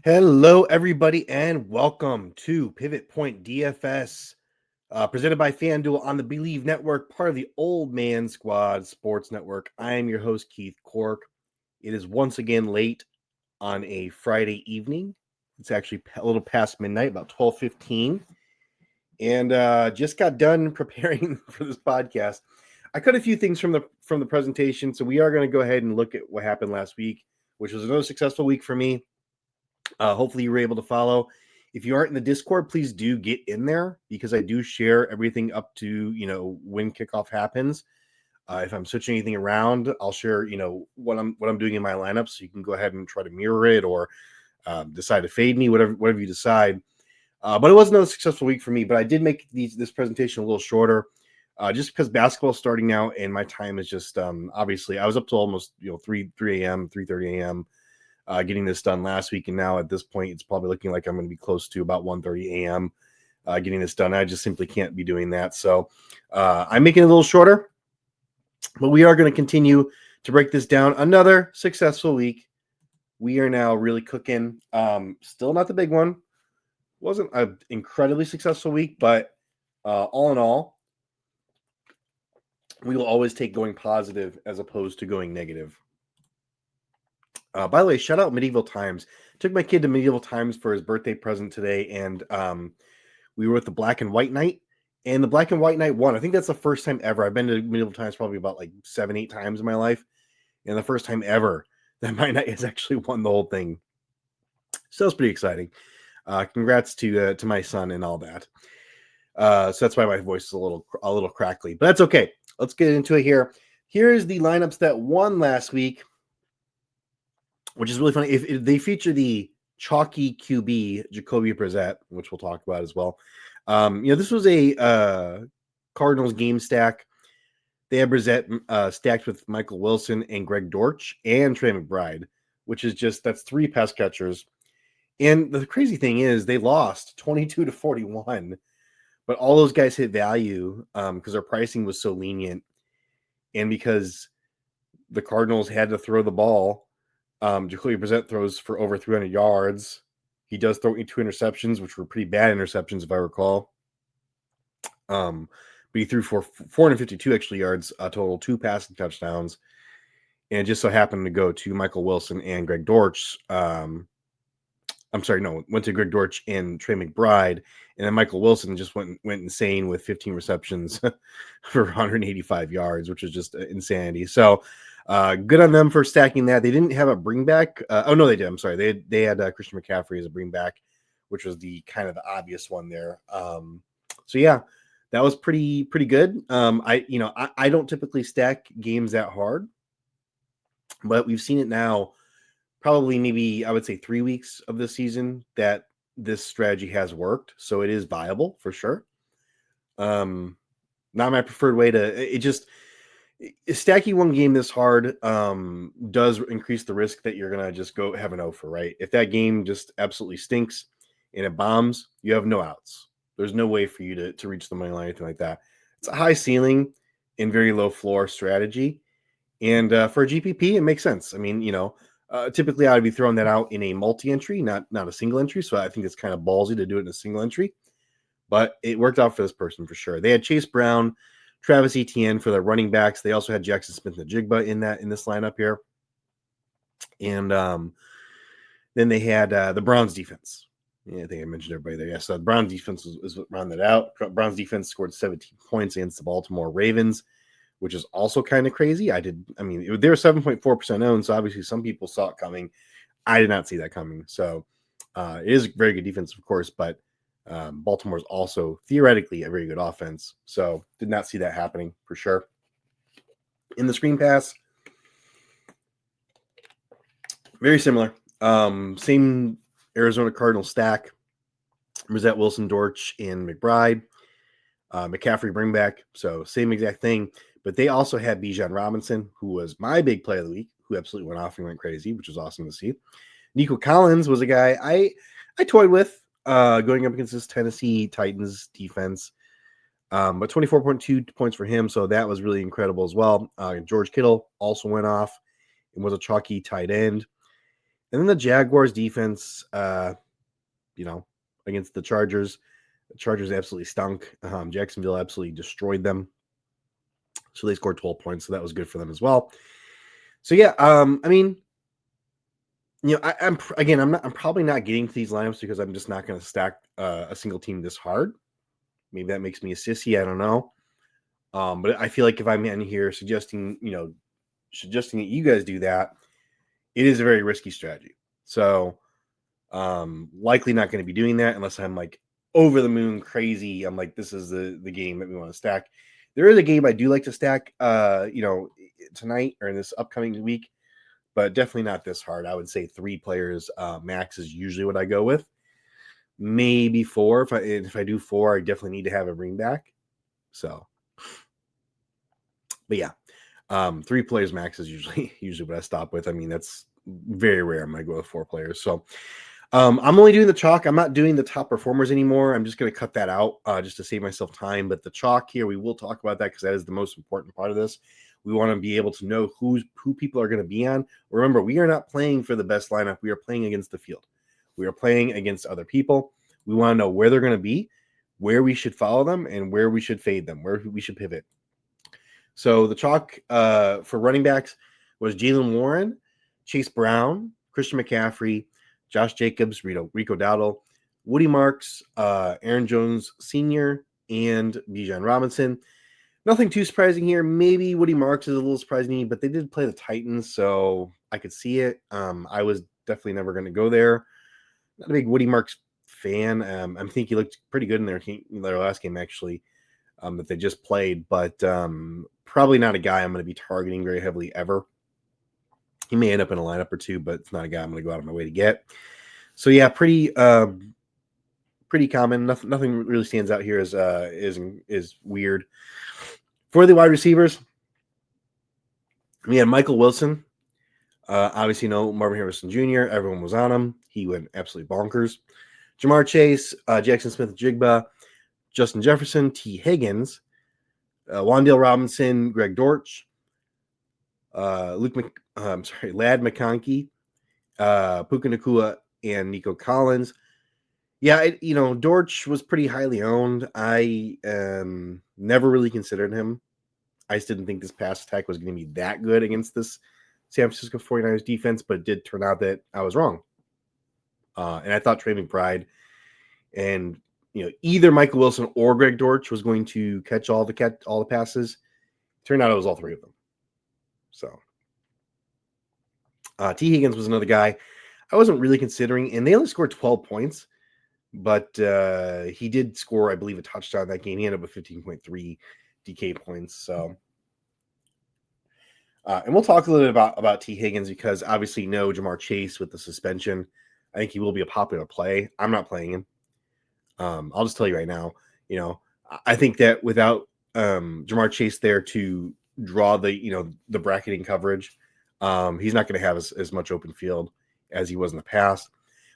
Hello, everybody, and welcome to Pivot Point DFS, presented by FanDuel on the Believe Network, part of the Old Man Squad Sports Network. I am your host, Keith Cork. It is once again late on a Friday evening. It's actually a little past midnight, about 12:15, and just got done preparing for this podcast. I cut a few things from the presentation, so we are going to go ahead and look at what happened last week, which was another successful week for me. Hopefully you were able to follow. If you aren't in the Discord, please do get in there because I do share everything up to, when kickoff happens. If I'm switching anything around, I'll share, what I'm doing in my lineup, so you can go ahead and try to mirror it or decide to fade me, whatever you decide. But it was another successful week for me. But I did make this presentation a little shorter, just because basketball is starting now, and my time is just obviously I was up to almost 3 a.m., 3:30 a.m. Getting this done last week, and now at this point, it's probably looking like I'm going to be close to about 1:30 a.m. Getting this done. I just simply can't be doing that, so I'm making it a little shorter, but we are going to continue to break this down. Another successful week. We are now really cooking. Still not the big one. Wasn't an incredibly successful week, but all in all, we will always take going positive as opposed to going negative. By the way, shout out Medieval Times. Took my kid to Medieval Times for his birthday present today, and we were with the Black and White Night, and the Black and White Night won. I think that's the first time ever. I've been to Medieval Times probably about like 7-8 times in my life, and the first time ever that my night has actually won the whole thing. So it's pretty exciting. Congrats to my son and all that. So that's why my voice is a little crackly, but that's okay. Let's get into it here. Here's the lineups that won last week, which is really funny. If they feature the chalky QB Jacoby Brissett, which we'll talk about as well. This was a Cardinals game stack. They had Brissett stacked with Michael Wilson and Greg Dortch and Trey McBride, which is that's 3 pass catchers. And the crazy thing is they lost 22-41, but all those guys hit value because their pricing was so lenient, and because the Cardinals had to throw the ball. Jacoby Brissett throws for over 300 yards. He does throw 2 interceptions, which were pretty bad interceptions, if I recall. But he threw for 452 actually yards total, 2 passing touchdowns, and it just so happened to go to Michael Wilson and Greg Dortch. Went to Greg Dortch and Trey McBride, and then Michael Wilson just went insane with 15 receptions for 185 yards, which is just insanity. So good on them for stacking that. They didn't have a bring back. They did. I'm sorry. They had Christian McCaffrey as a bring back, which was the kind of the obvious one there. So yeah, that was pretty good. I don't typically stack games that hard, but we've seen it now. Probably maybe I would say 3 weeks of the season that this strategy has worked. So it is viable for sure. Not my preferred way to stacking one game this hard does increase the risk that you're going to just go have an offer, right? If that game just absolutely stinks and it bombs, you have no outs. There's no way for you to reach the money line or anything like that. It's a high ceiling and very low floor strategy. And for a GPP, it makes sense. I mean, typically I would be throwing that out in a multi-entry, not a single entry. So I think it's kind of ballsy to do it in a single entry. But it worked out for this person for sure. They had Chase Brown, Travis Etienne for their running backs. They also had Jackson Smith-Njigba in this lineup here. And then they had the Browns defense. Yeah, I think I mentioned everybody there. Yeah, so the Browns defense was what rounded out. Browns defense scored 17 points against the Baltimore Ravens, which is also kind of crazy. They were 7.4% owned, so obviously some people saw it coming. I did not see that coming. So it is a very good defense, of course, but Baltimore is also theoretically a very good offense. So did not see that happening for sure. In the screen pass, very similar. Same Arizona Cardinal stack. Brissett, Wilson, Dortch, and McBride. McCaffrey bring back. So same exact thing. But they also had Bijan Robinson, who was my big play of the week, who absolutely went off and went crazy, which was awesome to see. Nico Collins was a guy I toyed with going up against this Tennessee Titans defense. But 24.2 points for him, so that was really incredible as well. George Kittle also went off and was a chalky tight end. And then the Jaguars defense, against the Chargers. The Chargers absolutely stunk. Jacksonville absolutely destroyed them. So they scored 12 points. So that was good for them as well. So yeah, I'm probably not getting to these lineups because I'm just not going to stack a single team this hard. Maybe that makes me a sissy. I don't know. But I feel like if I'm in here suggesting that you guys do that, it is a very risky strategy. So likely not going to be doing that unless I'm like over the moon crazy. I'm like, this is the game that we want to stack. There is a game I do like to stack, tonight or in this upcoming week, but definitely not this hard. I would say 3 players max is usually what I go with. Maybe 4. If I do 4, I definitely need to have a ring back. So, but yeah, 3 players max is usually what I stop with. I mean, that's very rare. I'm gonna go with 4 players. So, I'm only doing the chalk. I'm not doing the top performers anymore. I'm just going to cut that out just to save myself time. But the chalk here, we will talk about that because that is the most important part of this. We want to be able to know who people are going to be on. Remember, we are not playing for the best lineup. We are playing against the field. We are playing against other people. We want to know where they're going to be, where we should follow them, and where we should fade them, where we should pivot. So the chalk for running backs was Jalen Warren, Chase Brown, Christian McCaffrey, Josh Jacobs, Rico Dowdle, Woody Marks, Aaron Jones Sr., and Bijan Robinson. Nothing too surprising here. Maybe Woody Marks is a little surprising, but they did play the Titans, so I could see it. I was definitely never going to go there. Not a big Woody Marks fan. I think he looked pretty good in their last game, actually, that they just played, but probably not a guy I'm going to be targeting very heavily ever. He may end up in a lineup or 2, but it's not a guy I'm going to go out of my way to get. So yeah, pretty common. Nothing really stands out here as is weird. For the wide receivers, we had Michael Wilson. Obviously, Marvin Harrison Jr. Everyone was on him. He went absolutely bonkers. Jamar Chase, Jackson Smith-Jigba, Justin Jefferson, T. Higgins, Wan'Dale Robinson, Greg Dortch, Lad McConkey, Puka Nacua, and Nico Collins. Yeah, Dortch was pretty highly owned. I never really considered him. I just didn't think this pass attack was going to be that good against this San Francisco 49ers defense, but it did turn out that I was wrong. And I thought Trey McBride and either Michael Wilson or Greg Dortch was going to catch all the passes. Turned out it was all 3 of them. So T. Higgins was another guy I wasn't really considering, and they only scored 12 points, but he did score, I believe, a touchdown that game. He ended up with 15.3 DK points. So, and we'll talk a little bit about T. Higgins because obviously no Jamar Chase with the suspension. I think he will be a popular play. I'm not playing him. I'll just tell you right now, I think that without Jamar Chase there to draw the bracketing coverage, he's not going to have as much open field as he was in the past.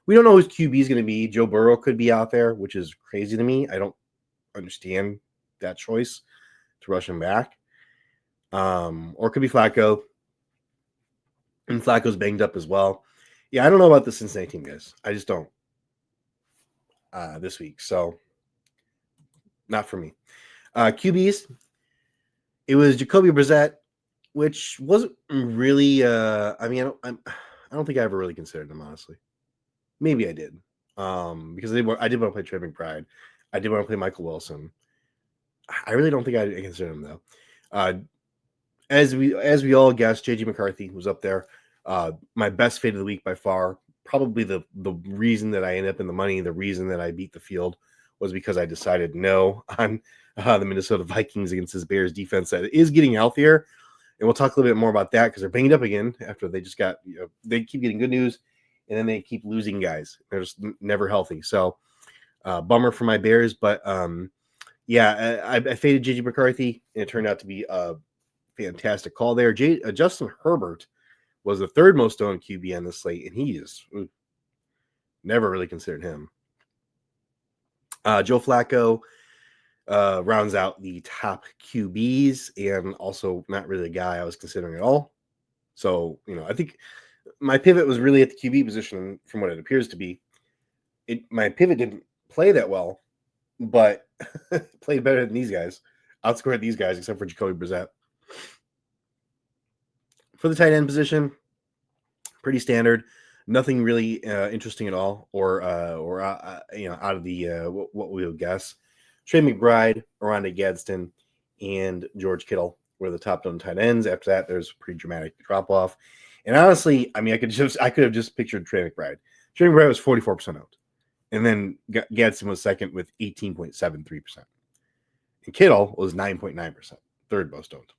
We don't know whose QB is going to be. Joe Burrow could be out there, which is crazy to me. I don't understand that choice to rush him back. Or it could be Flacco. And Flacco's banged up as well. Yeah, I don't know about the Cincinnati team, guys. I just don't. This week. So, not for me. QBs. It was Jacoby Brissett, which wasn't really. I don't think I ever really considered him, honestly. Maybe I did, because I did want to play Trey McBride. I did want to play Michael Wilson. I really don't think I considered him though. As we all guessed, JJ McCarthy was up there. My best fade of the week by far. Probably the reason that I ended up in the money, the reason that I beat the field was because I decided no on the Minnesota Vikings against this Bears defense that is getting healthier. And we'll talk a little bit more about that because they're banged up again after they just got, they keep getting good news and then they keep losing guys. They're just never healthy. So bummer for my Bears. But yeah, I faded JJ McCarthy and it turned out to be a fantastic call there. Justin Herbert was the 3rd most owned QB on the slate, and he is never really considered him. Joe Flacco rounds out the top QBs and also not really a guy I was considering at all. So, I think my pivot was really at the QB position from what it appears to be. My pivot didn't play that well, but played better than these guys. Outscored these guys except for Jacoby Brissett. For the tight end position, pretty standard. Nothing really interesting at all, or out of the what we would guess. Trey McBride, Rondé Gadsden, and George Kittle were the top known tight ends. After that, there's a pretty dramatic drop off. And honestly, I mean, I could have just pictured Trey McBride. Trey McBride was 44% owned, and then Gadsden was second with 18.73%, and Kittle was 9.9%, third most owned.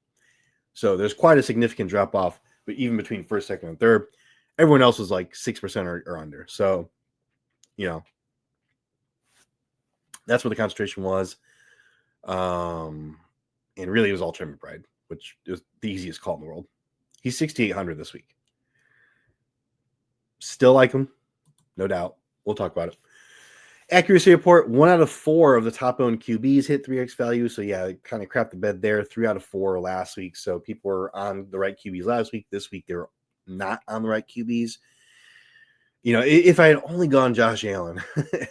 So there's quite a significant drop off, but even between first, second, and third, everyone else was like 6% or under. So, that's where the concentration was. And really, it was all Trey McBride, which is the easiest call in the world. He's 6,800 this week. Still like him, no doubt. We'll talk about it. Accuracy report: 1 out of 4 of the top owned QBs hit 3x value. So yeah, kind of crapped the bed there. 3 out of 4 last week. So people were on the right QBs last week. This week they were not on the right QBs. If I had only gone Josh Allen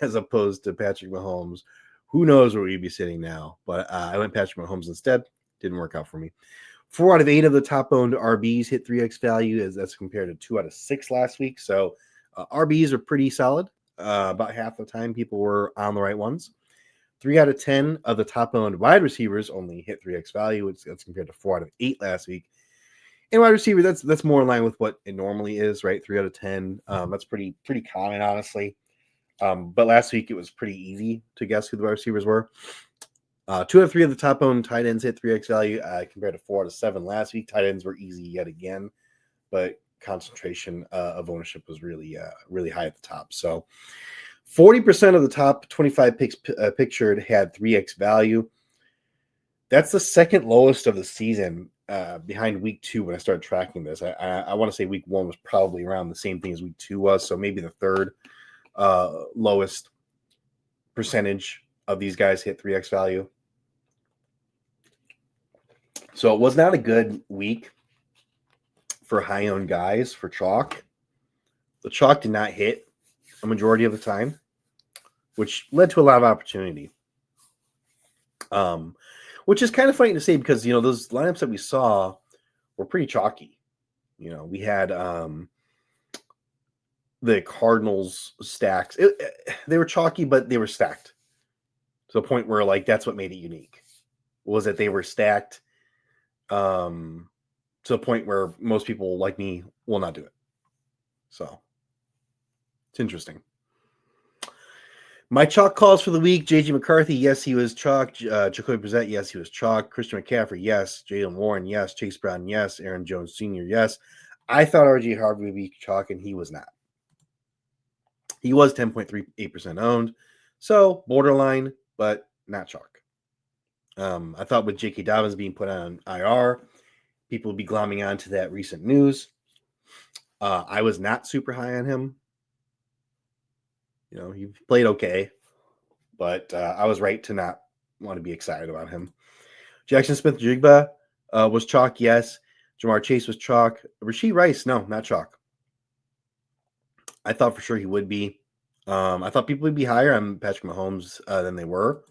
as opposed to Patrick Mahomes, who knows where we'd be sitting now. But I went Patrick Mahomes instead. Didn't work out for me. 4 out of 8 of the top owned RBs hit 3x value, as that's compared to 2 out of 6 last week. So RBs are pretty solid. About half the time people were on the right ones. 3 out of 10 of the top owned wide receivers only hit 3x value. That's compared to 4 out of 8 last week. And wide receiver, that's more in line with what it normally is, right? 3 out of 10. That's pretty common, honestly. But last week it was pretty easy to guess who the wide receivers were. 2 out of 3 of the top owned tight ends hit 3x value compared to 4 out of 7 last week. Tight ends were easy yet again, but concentration of ownership was really high at the top. So 40% of the top 25 picks pictured had 3x value. That's the second lowest of the season, behind week 2 when I started tracking this. I want to say week 1 was probably around the same thing as week 2 was, so maybe the third lowest percentage of these guys hit 3x value. So it was not a good week for high-owned guys for chalk. The chalk did not hit a majority of the time, which led to a lot of opportunity. Which is kind of funny to say because, those lineups that we saw were pretty chalky. We had the Cardinals stacks. They were chalky, but they were stacked to the point where, that's what made it unique, was that they were stacked to a point where most people like me will not do it. So it's interesting. My chalk calls for the week: J.J. McCarthy, yes, he was chalk. Jacoby Brissett, yes, he was chalk. Christian McCaffrey, yes. Jaylen Warren, yes. Chase Brown, yes. Aaron Jones Sr., yes. I thought R.J. Harvey would be chalk, and he was not. He was 10.38% owned, so borderline, but not chalk. I thought with J.K. Dobbins being put on IR, people would be glomming on to that recent news. I was not super high on him. He played okay, but I was right to not want to be excited about him. Jackson Smith-Jigba was chalk, yes. Jamar Chase was chalk. Rashee Rice, no, not chalk. I thought for sure he would be. I thought people would be higher on Patrick Mahomes than they were.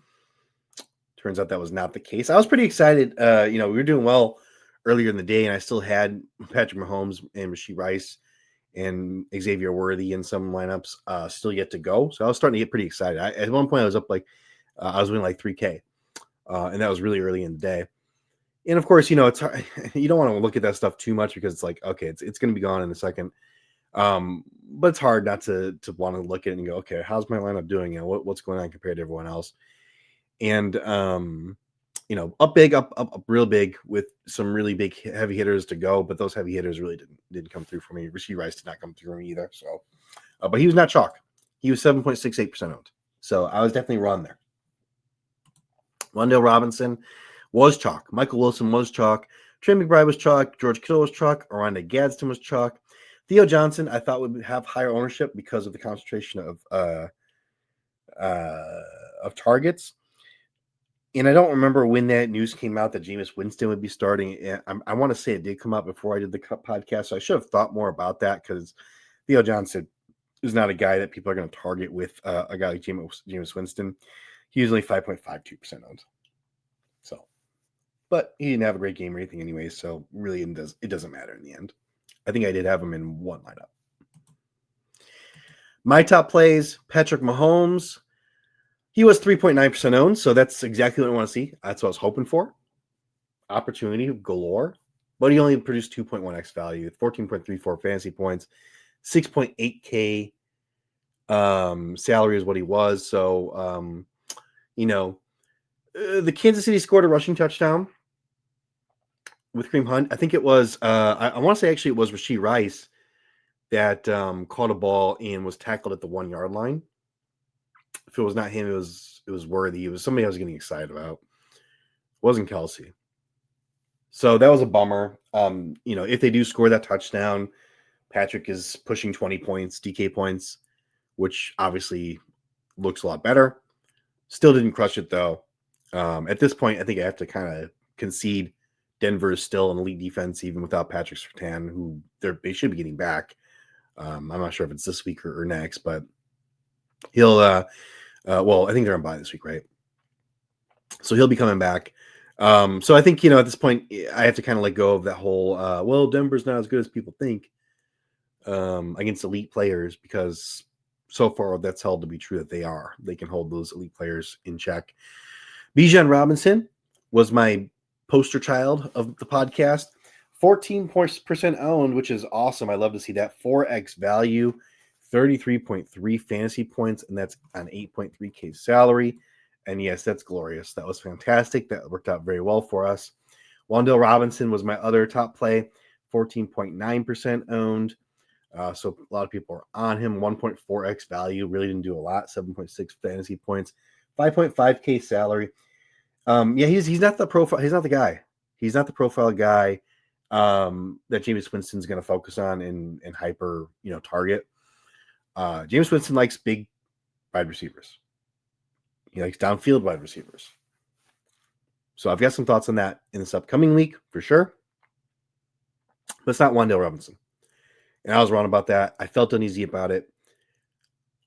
Turns out that was not the case. I was pretty excited. We were doing well earlier in the day, and I still had Patrick Mahomes and Rashee Rice and Xavier Worthy in some lineups still yet to go. So I was starting to get pretty excited. At one point, I was up I was winning 3K, and that was really early in the day. And of course, it's hard. You don't want to look at that stuff too much because it's okay, it's going to be gone in a second. But it's hard not to want to look at it and go, okay, how's my lineup doing? What's going on compared to everyone else? And up big, up real big with some really big heavy hitters to go, but those heavy hitters really didn't come through for me. Rashee Rice did not come through for me either. So, but he was not chalk. He was 7.68% owned. So I was definitely wrong there. Wandale Robinson was chalk. Michael Wilson was chalk. Trey McBride was chalk. George Kittle was chalk. Rondé Gadsden was chalk. Theo Johnson, I thought would have higher ownership because of the concentration of targets. And I don't remember when that news came out that Jameis Winston would be starting. I want to say it did come out before I did the podcast, so I should have thought more about that because Theo Johnson is not a guy that people are going to target with a guy like Jameis Winston. He's only 5.52% owned. So, but he didn't have a great game or anything anyway, so really it doesn't matter in the end. I think I did have him in one lineup. My top plays, Patrick Mahomes. He was 3.9% owned, so that's exactly what I want to see. That's what I was hoping for. Opportunity galore, but he only produced 2.1x value, 14.34 fantasy points, 6.8K salary is what he was. So, the Kansas City scored a rushing touchdown with Kareem Hunt. I think it was, I want to say actually it was Rashee Rice that caught a ball and was tackled at the 1 yard line. If it was not him, it was Worthy. It was somebody I was getting excited about. It wasn't Kelsey. So that was a bummer. If they do score that touchdown, Patrick is pushing 20 points, DK points, which obviously looks a lot better. Still didn't crush it though. At this point, I think I have to kind of concede Denver is still an elite defense, even without Patrick Surtain, who they should be getting back. I'm not sure if it's this week or next, but he'll I think they're on bye this week, right? So he'll be coming back. So I think, at this point, I have to kind of let go of that whole, Denver's not as good as people think against elite players, because so far that's held to be true that they are. They can hold those elite players in check. Bijan Robinson was my poster child of the podcast. 14% owned, which is awesome. I love to see that. 4x value, 33.3 fantasy points, and that's on 8.3K salary. And yes, that's glorious. That was fantastic. That worked out very well for us. Wan'Dale Robinson was my other top play, 14.9% owned. So a lot of people are on him. 1.4x value, really didn't do a lot. 7.6 fantasy points, 5.5K salary. He's not the profile. He's not the guy. He's not the profile guy that Jameis Winston's going to focus on and hyper, target. Jameis Winston likes big wide receivers. He likes downfield wide receivers. So I've got some thoughts on that in this upcoming week for sure. But it's not Wan'Dale Robinson. And I was wrong about that. I felt uneasy about it.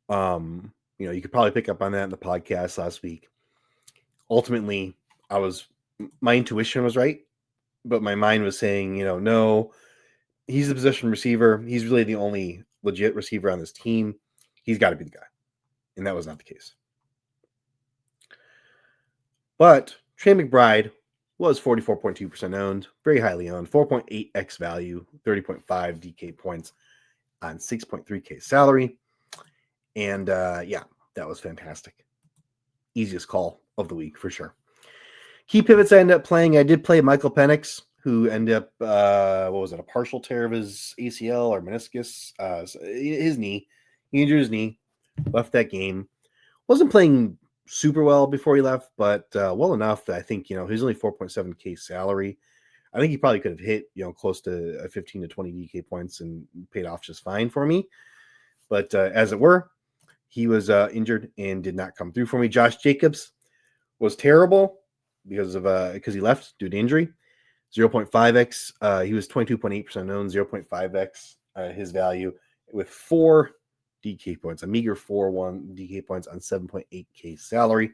You could probably pick up on that in the podcast last week. Ultimately, my intuition was right, but my mind was saying, no, he's the possession receiver. He's really the only legit receiver on this team. He's got to be the guy. And that was not the case. But Trey McBride was 44.2% owned, very highly owned, 4.8x value, 30.5 DK points on 6.3K salary. And that was fantastic. Easiest call of the week for sure. Key pivots I ended up playing. I did play Michael Penix, who ended up, a partial tear of his ACL or meniscus, his knee. He injured his knee, left that game. Wasn't playing super well before he left, but well enough that I think, he's only 4.7K salary. I think he probably could have hit, close to 15 to 20 DK points and paid off just fine for me. But as it were, he was injured and did not come through for me. Josh Jacobs was terrible because he left due to injury. 0.5x. He was 22.8% owned, 0.5x his value with 4 DK points, a meager 4-1 DK points on 7.8K salary.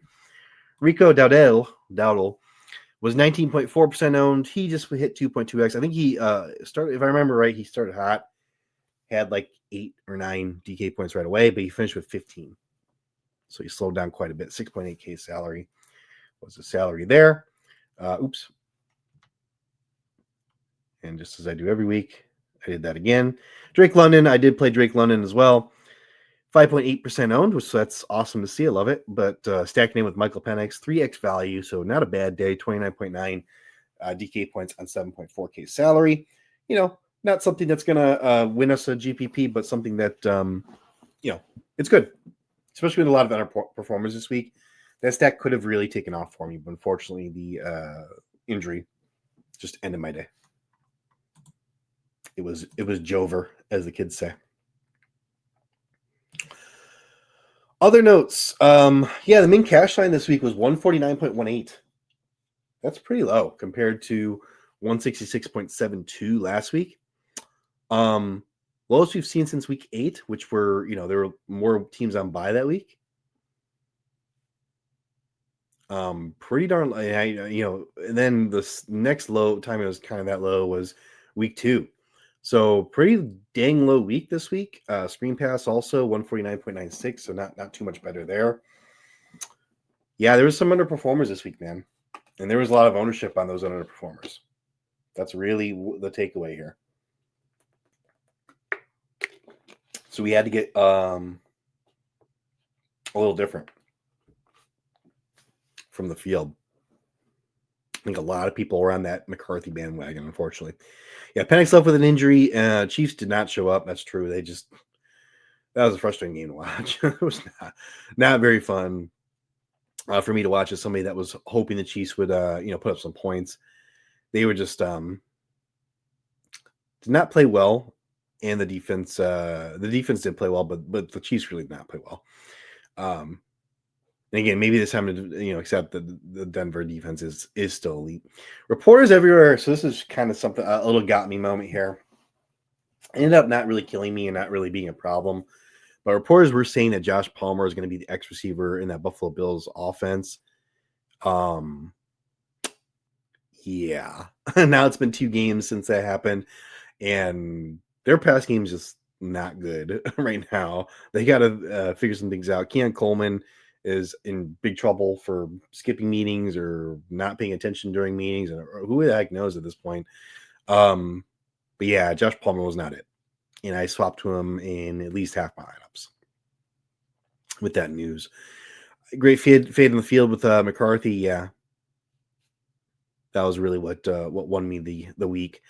Rico Dowdle was 19.4% owned. He just hit 2.2x. I think he started, if I remember right, he started hot, had like 8 or 9 DK points right away, but he finished with 15. So he slowed down quite a bit. 6.8K salary was the salary there. And just as I do every week, I did that again. Drake London, I did play Drake London as well. 5.8% owned, so that's awesome to see. I love it. But stacking in with Michael Penix, 3x value, so not a bad day. 29.9 DK points on 7.4K salary. Not something that's going to win us a GPP, but something that, it's good. Especially with a lot of underperformers this week. That stack could have really taken off for me, but unfortunately the injury just ended my day. It was Jover, as the kids say. Other notes. The main cash line this week was 149.18. That's pretty low compared to 166.72 last week. Lowest we've seen since week 8, which were, there were more teams on bye that week. Pretty darn, and then the next low time it was kind of that low was week 2. So pretty dang low week this week. Screen pass also 149.96, so not too much better there. Yeah, there was some underperformers this week, man. And there was a lot of ownership on those underperformers. That's really the takeaway here. So we had to get a little different from the field. I think a lot of people were on that McCarthy bandwagon, unfortunately. Yeah, Penix left with an injury. Chiefs did not show up. That's true. That was a frustrating game to watch. It was not very fun for me to watch as somebody that was hoping the Chiefs would, put up some points. They were just did not play well, and the defense did play well, but the Chiefs really did not play well. And again, maybe this time to accept that the Denver defense is still elite. Reporters everywhere. So this is kind of something, a little got me moment here. Ended up not really killing me and not really being a problem. But reporters were saying that Josh Palmer is going to be the X receiver in that Buffalo Bills offense. Yeah. Now it's been 2 games since that happened, and their pass game is just not good right now. They got to figure some things out. Keon Coleman is in big trouble for skipping meetings or not paying attention during meetings, or who the heck knows at this point. But yeah, Josh Palmer was not it. And I swapped to him in at least half my lineups with that news. Great fade in the field with McCarthy. Yeah, that was really what won me the week.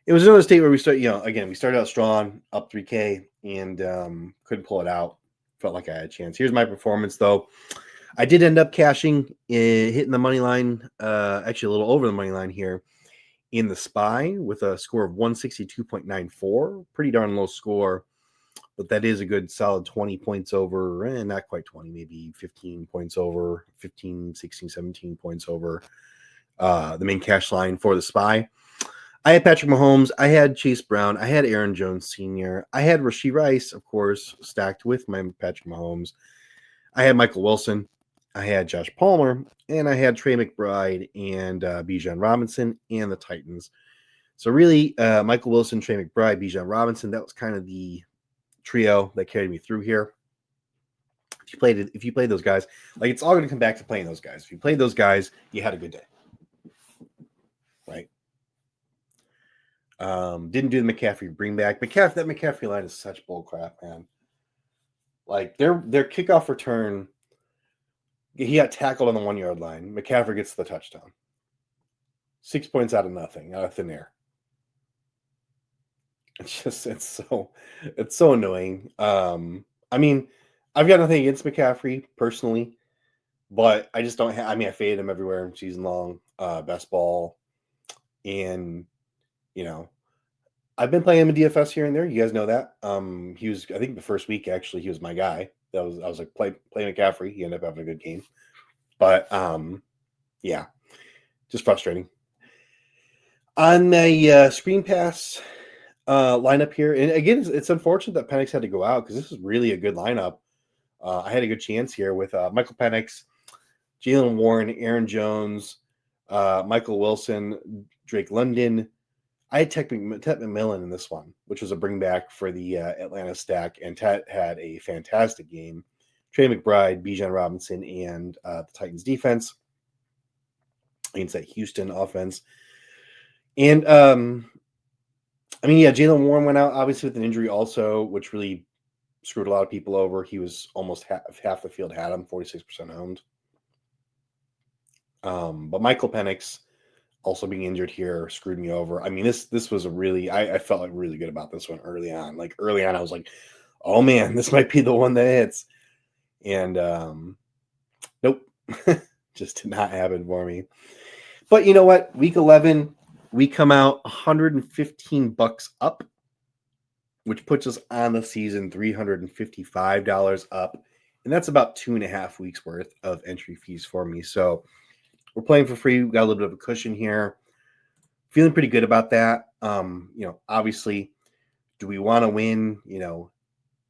It was another state where we started out strong, up 3K, and couldn't pull it out. Felt like I had a chance. Here's my performance, though. I did end up cashing, hitting the money line, actually a little over the money line here in the SPY with a score of 162.94. Pretty darn low score, but that is a good solid 20 points over, not quite 20, maybe 15 points over, 15, 16, 17 points over the main cash line for the SPY. I had Patrick Mahomes, I had Chase Brown, I had Aaron Jones Sr., I had Rashee Rice, of course, stacked with my Patrick Mahomes. I had Michael Wilson, I had Josh Palmer, and I had Trey McBride and Bijan Robinson and the Titans. So really, Michael Wilson, Trey McBride, Bijan Robinson, that was kind of the trio that carried me through here. If you played those guys, like, it's all going to come back to playing those guys. If you played those guys, you had a good day, right? Didn't do the McCaffrey bring back. That McCaffrey line is such bull crap, man. Like, their kickoff return, he got tackled on the 1-yard line. McCaffrey gets the touchdown. 6 points out of nothing, out of thin air. It's so annoying. I mean, I've got nothing against McCaffrey personally, but I just don't have. I mean, I faded him everywhere season long, best ball, and I've been playing him in DFS here and there. You guys know that. He was, I think, the first week actually, he was my guy. I was like, play McCaffrey. He ended up having a good game, but yeah, just frustrating. On my screen pass lineup here, and again, it's unfortunate that Penix had to go out because this is really a good lineup. I had a good chance here with Michael Penix, Jaylen Warren, Aaron Jones, Michael Wilson, Drake London. I had Tet McMillan in this one, which was a bring back for the Atlanta stack, and Tet had a fantastic game. Trey McBride, Bijan Robinson, and the Titans defense against that Houston offense. And I mean, yeah, Jaylen Warren went out obviously with an injury also, which really screwed a lot of people over. He was almost half the field had him, 46% owned. But Michael Penix also being injured here screwed me over. I mean, this was a really, I felt like really good about this one early on. Like early on, I was like, oh man, this might be the one that hits. And nope, just did not happen for me. But you know what? Week 11, we come out $115 up, which puts us on the season $355 up. And that's about 2.5 weeks worth of entry fees for me. So we're playing for free. We've got a little bit of a cushion here. Feeling pretty good about that. Obviously, do we want to win,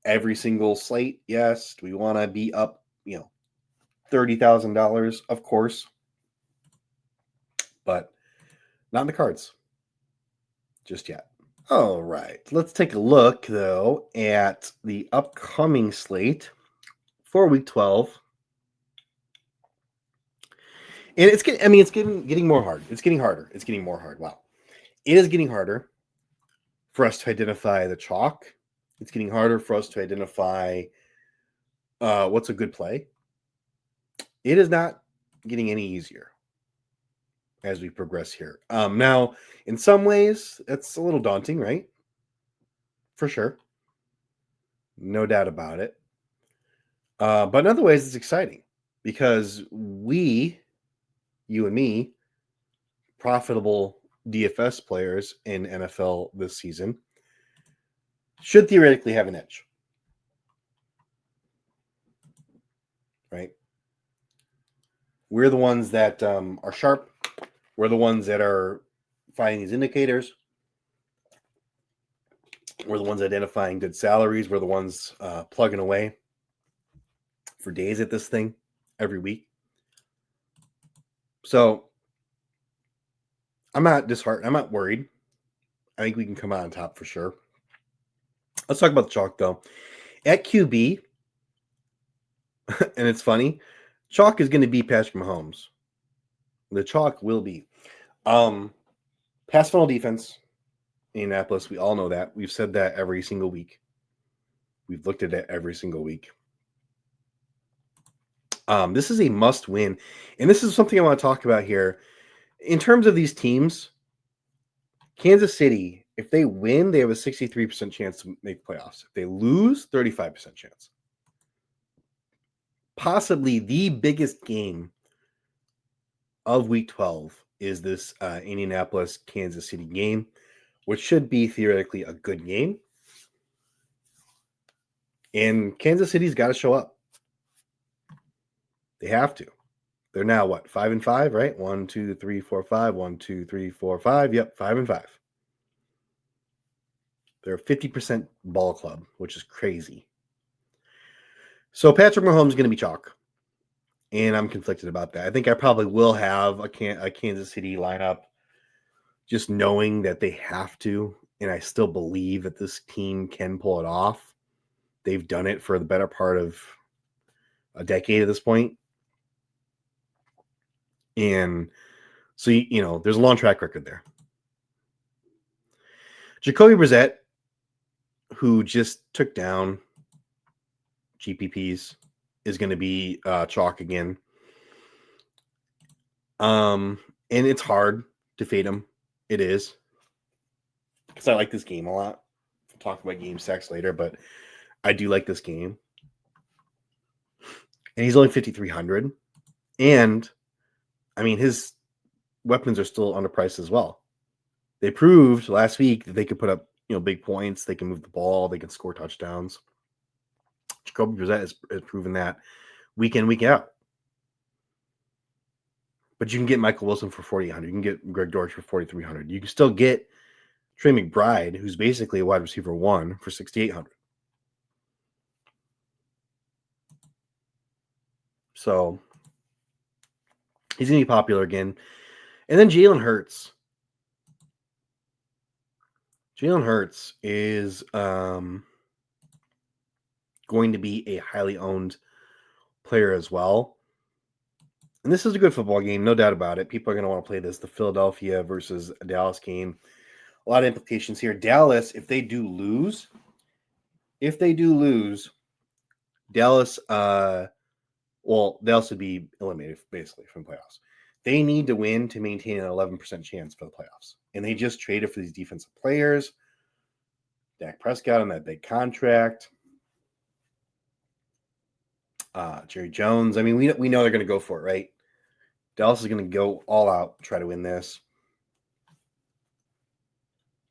every single slate? Yes. Do we want to be up, $30,000? Of course. But not in the cards just yet. All right. Let's take a look, though, at the upcoming slate for week 12. And it's getting more hard. It's getting harder. It's getting more hard. Wow. It is getting harder for us to identify the chalk. It's getting harder for us to identify what's a good play. It is not getting any easier as we progress here. Now, in some ways, it's a little daunting, right? For sure. No doubt about it. But in other ways, it's exciting because you and me, profitable DFS players in NFL this season, should theoretically have an edge. Right? We're the ones that are sharp. We're the ones that are finding these indicators. We're the ones identifying good salaries. We're the ones plugging away for days at this thing every week. So I'm not disheartened. I'm not worried. I think we can come out on top for sure. Let's talk about the chalk, though. At QB, and it's funny, chalk is going to be Patrick Mahomes. The chalk will be. Pass funnel defense, Indianapolis. We all know that. We've said that every single week. We've looked at it every single week. This is a must win. And this is something I want to talk about here. In terms of these teams, Kansas City, if they win, they have a 63% chance to make playoffs. If they lose, 35% chance. Possibly the biggest game of week 12 is this Indianapolis Kansas City game, which should be theoretically a good game. And Kansas City's got to show up. They have to. They're now what, 5-5, right? 1, 2, 3, 4, 5. 1, 2, 3, 4, 5. Yep, 5-5. They're a 50% ball club, which is crazy. So Patrick Mahomes is going to be chalk. And I'm conflicted about that. I think I probably will have a Kansas City lineup just knowing that they have to. And I still believe that this team can pull it off. They've done it for the better part of a decade at this point. And so, there's a long track record there. Jacoby Brissett, who just took down GPPs, is going to be chalk again. And it's hard to fade him. It is. Because I like this game a lot. We'll talk about game stacks later, but I do like this game. And he's only 5,300. And, his weapons are still underpriced as well. They proved last week that they could put up, big points. They can move the ball. They can score touchdowns. Jacoby Brissett has proven that week in, week out. But you can get Michael Wilson for 4,800. You can get Greg Dortch for 4,300. You can still get Trey McBride, who's basically a wide receiver 1, for 6,800. So he's going to be popular again. And then Jalen Hurts. Jalen Hurts is going to be a highly owned player as well. And this is a good football game, no doubt about it. People are going to want to play this, the Philadelphia versus Dallas game. A lot of implications here. Dallas, if they do lose, Dallas, Dallas would be eliminated basically from playoffs. They need to win to maintain an 11% chance for the playoffs. And they just traded for these defensive players. Dak Prescott on that big contract. Jerry Jones. We know they're going to go for it, right? Dallas is going to go all out, try to win this.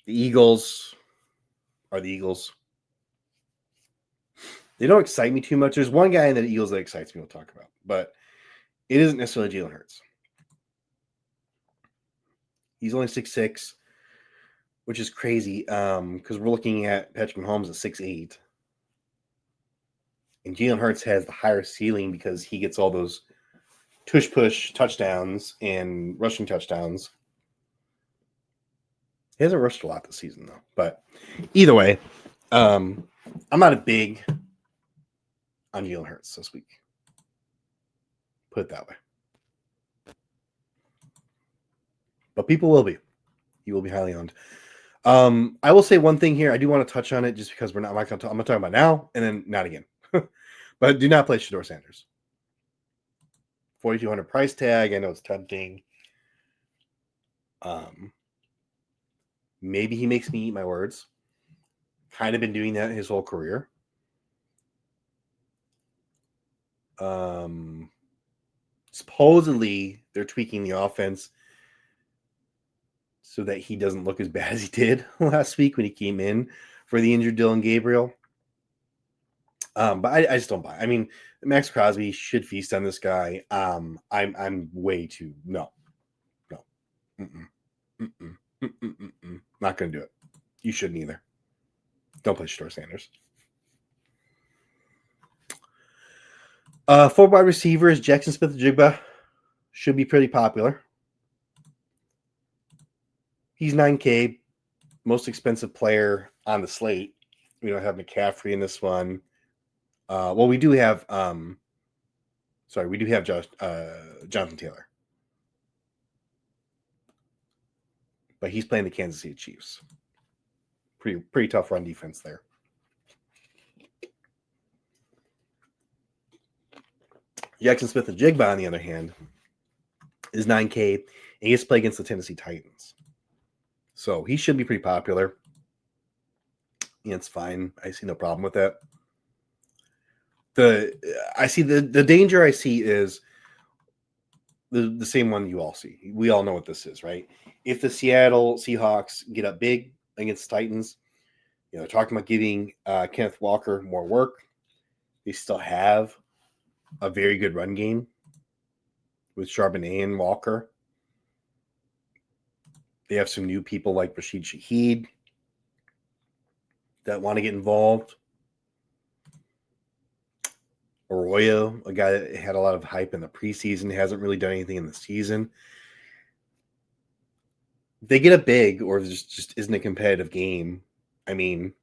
The Eagles are the Eagles. They don't excite me too much. There's one guy in the Eagles that excites me. We'll talk about, but it isn't necessarily Jalen Hurts. He's only 6'6", which is crazy because we're looking at Patrick Mahomes at 6'8". And Jalen Hurts has the higher ceiling because he gets all those tush-push touchdowns and rushing touchdowns. He hasn't rushed a lot this season, though. But either way, I'm not a big on Jalen Hurts this week. Put it that way. But people will be. He will be highly owned. I will say one thing here. I do want to touch on it just because I'm not going to talk about now and then not again. But do not play Shedeur Sanders. 4,200 price tag. I know it's tempting. Maybe he makes me eat my words. Kind of been doing that his whole career. Supposedly they're tweaking the offense so that he doesn't look as bad as he did last week when he came in for the injured Dylan Gabriel. But I just don't buy it. I mean, Max Crosby should feast on this guy. I'm way too no. Not going to do it. You shouldn't either. Don't play Shedeur Sanders. 4 wide receivers, Jackson Smith-Njigba should be pretty popular. He's $9K, most expensive player on the slate. We don't have McCaffrey in this one. Well, we do have Jonathan Taylor. But he's playing the Kansas City Chiefs. Pretty tough run defense there. Jackson Smith-Njigba, on the other hand, is $9K, and he gets to play against the Tennessee Titans. So he should be pretty popular. Yeah, it's fine. I see no problem with that. The danger I see is the same one you all see. We all know what this is, right? If the Seattle Seahawks get up big against Titans, they're talking about giving Kenneth Walker more work. They still have a very good run game with Charbonnet and Walker. They have some new people like Rashid Shaheed that want to get involved. Arroyo, a guy that had a lot of hype in the preseason, hasn't really done anything in the season. If they get a big or just isn't a competitive game, I mean,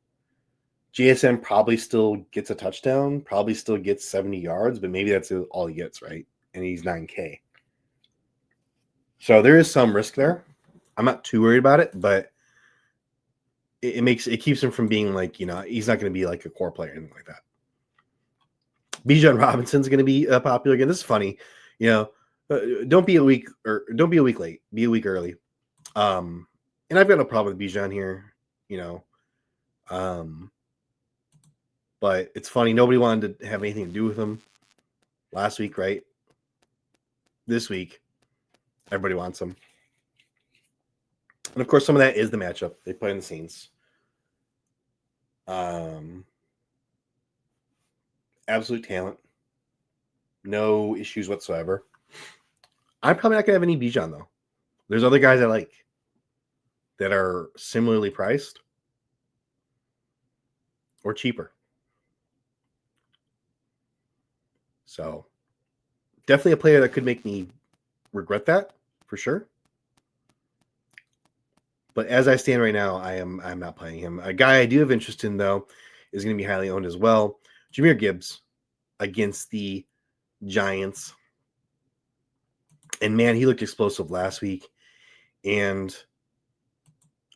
JSN probably still gets a touchdown, probably still gets 70 yards, but maybe that's all he gets, right? And he's $9K. So there is some risk there. I'm not too worried about it, but it keeps him from being like, he's not going to be like a core player or anything like that. Bijan Robinson's going to be popular again. This is funny, don't be a week late, be a week early. And I've got no problem with Bijan here, but it's funny. Nobody wanted to have anything to do with him last week, right? This week, everybody wants him. And of course, some of that is the matchup. They play in the Saints. Absolute talent. No issues whatsoever. I'm probably not going to have any Bijan, though. There's other guys I like that are similarly priced or cheaper. So definitely a player that could make me regret that for sure. But as I stand right now, I'm not playing him. A guy I do have interest in, though, is going to be highly owned as well. Jahmyr Gibbs against the Giants. And, man, he looked explosive last week. And,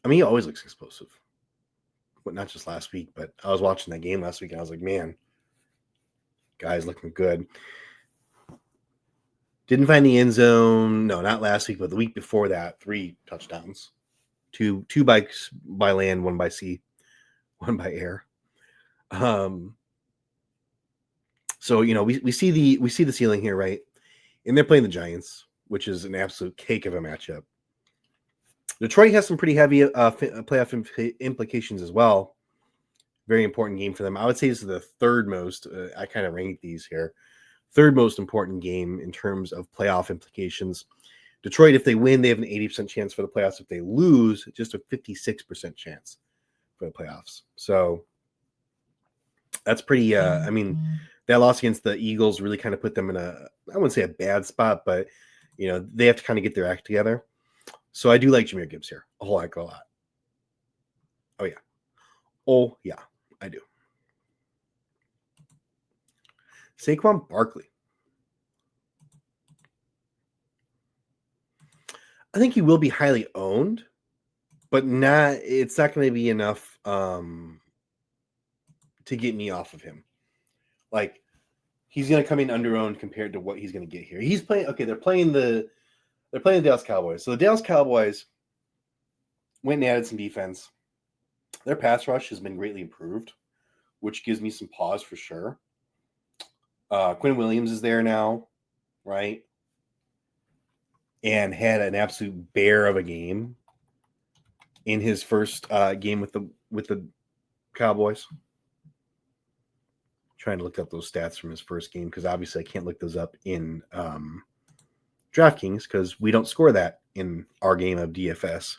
I mean, he always looks explosive. But not just last week, but I was watching that game last week, and I was like, man, guy's looking good. Didn't find the end zone. No, not last week, but the week before that, 3 touchdowns. Two by land, 1 by sea, 1 by air. So we see the ceiling here, right? And they're playing the Giants, which is an absolute cake of a matchup. Detroit has some pretty heavy playoff implications as well. Very important game for them. I would say this is the third most. I kind of ranked these here. Third most important game in terms of playoff implications. Detroit, if they win, they have an 80% chance for the playoffs. If they lose, just a 56% chance for the playoffs. So that's pretty. I mean, that loss against the Eagles really kind of put them in a, I wouldn't say a bad spot, but they have to kind of get their act together. So I do like Jahmyr Gibbs here a whole heck of a lot. Oh yeah, I do. Saquon Barkley. I think he will be highly owned, but it's not going to be enough to get me off of him. Like, he's going to come in under-owned compared to what he's going to get here. He's playing, okay, they're playing the Dallas Cowboys. So the Dallas Cowboys went and added some defense. Their pass rush has been greatly improved, which gives me some pause for sure. Quinn Williams is there now, right? And had an absolute bear of a game in his first game with the Cowboys. Trying to look up those stats from his first game because obviously I can't look those up in DraftKings because we don't score that in our game of DFS.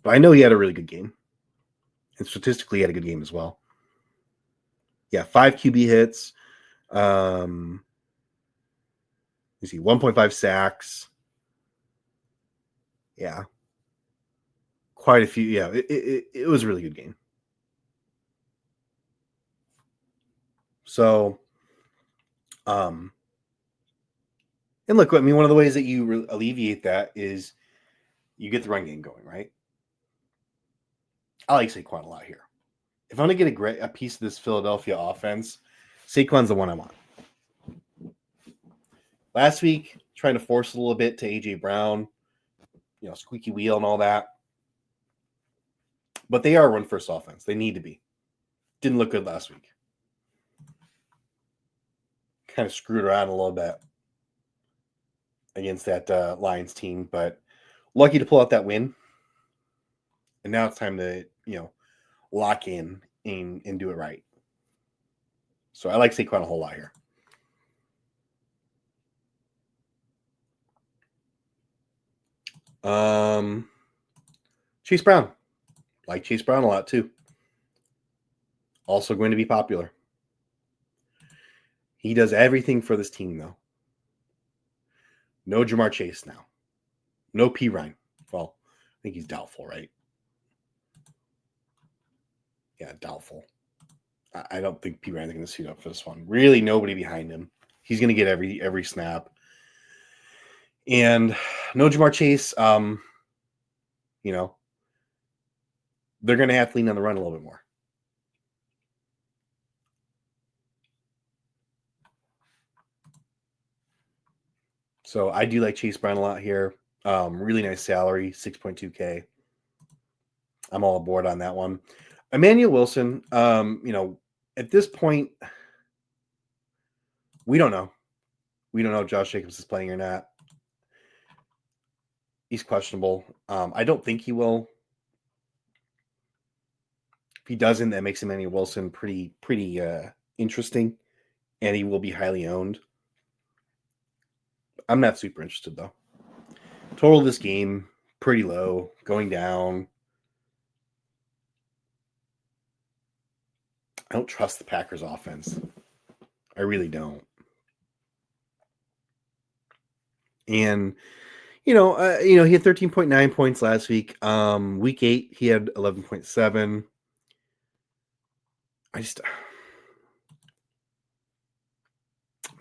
But I know he had a really good game. And statistically, he had a good game as well. Yeah, 5 QB hits. You see, 1.5 sacks. Yeah. Quite a few. Yeah, it was a really good game. So, and look, I mean, one of the ways that you alleviate that is you get the run game going, right? I like Saquon a lot here. If I'm going to get a piece of this Philadelphia offense, Saquon's the one I want. Last week, trying to force a little bit to A.J. Brown, squeaky wheel and all that. But they are a run-first offense. They need to be. Didn't look good last week. Kind of screwed around a little bit against that Lions team, but lucky to pull out that win. And now it's time to, lock in and do it right. So I like Saquon a whole lot here. Chase Brown. Like Chase Brown a lot too. Also going to be popular. He does everything for this team, though. No Jamar Chase now. No P. Ryan. Well, I think he's doubtful, right? Yeah, doubtful. I don't think P. Ryan's going to suit up for this one. Really, nobody behind him. He's going to get every snap. And no Jamar Chase. They're going to have to lean on the run a little bit more. So I do like Chase Brown a lot here. Really nice salary, 6.2K. I'm all aboard on that one. Emmanuel Wilson, at this point, we don't know. We don't know if Josh Jacobs is playing or not. He's questionable. I don't think he will. If he doesn't, that makes Emmanuel Wilson pretty interesting, and he will be highly owned. I'm not super interested, though. Total of this game, pretty low, going down. I don't trust the Packers offense. I really don't. And, he had 13.9 points last week. Week 8, he had 11.7.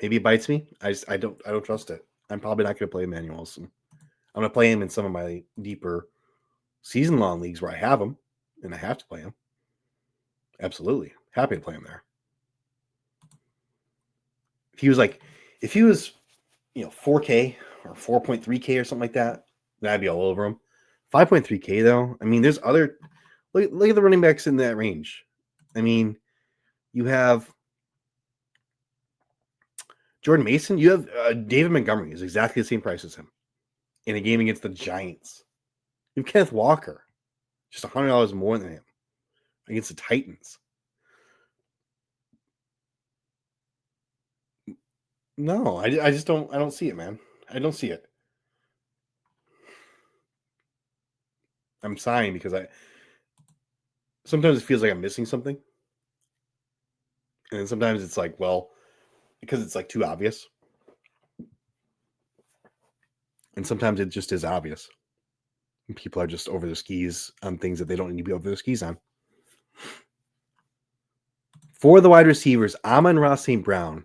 Maybe it bites me. I don't trust it. I'm probably not going to play Emmanuel Wilson. I'm going to play him in some of my deeper season-long leagues where I have him, and I have to play him. Absolutely. Happy to play him there. If he was 4K or 4.3K or something like that, then I'd be all over him. 5.3K, though, I mean, there's other... Look at the running backs in that range. I mean, you have Jordan Mason. You have David Montgomery is exactly the same price as him in a game against the Giants. You have Kenneth Walker. just $100 more than him against the Titans. No, I just don't. I don't see it, man. I don't see it. I'm sighing because sometimes it feels like I'm missing something, and then sometimes it's like, well, because it's like too obvious, and sometimes it just is obvious. And people are just over their skis on things that they don't need to be over their skis on. For the wide receivers, Amon-Ra St. Brown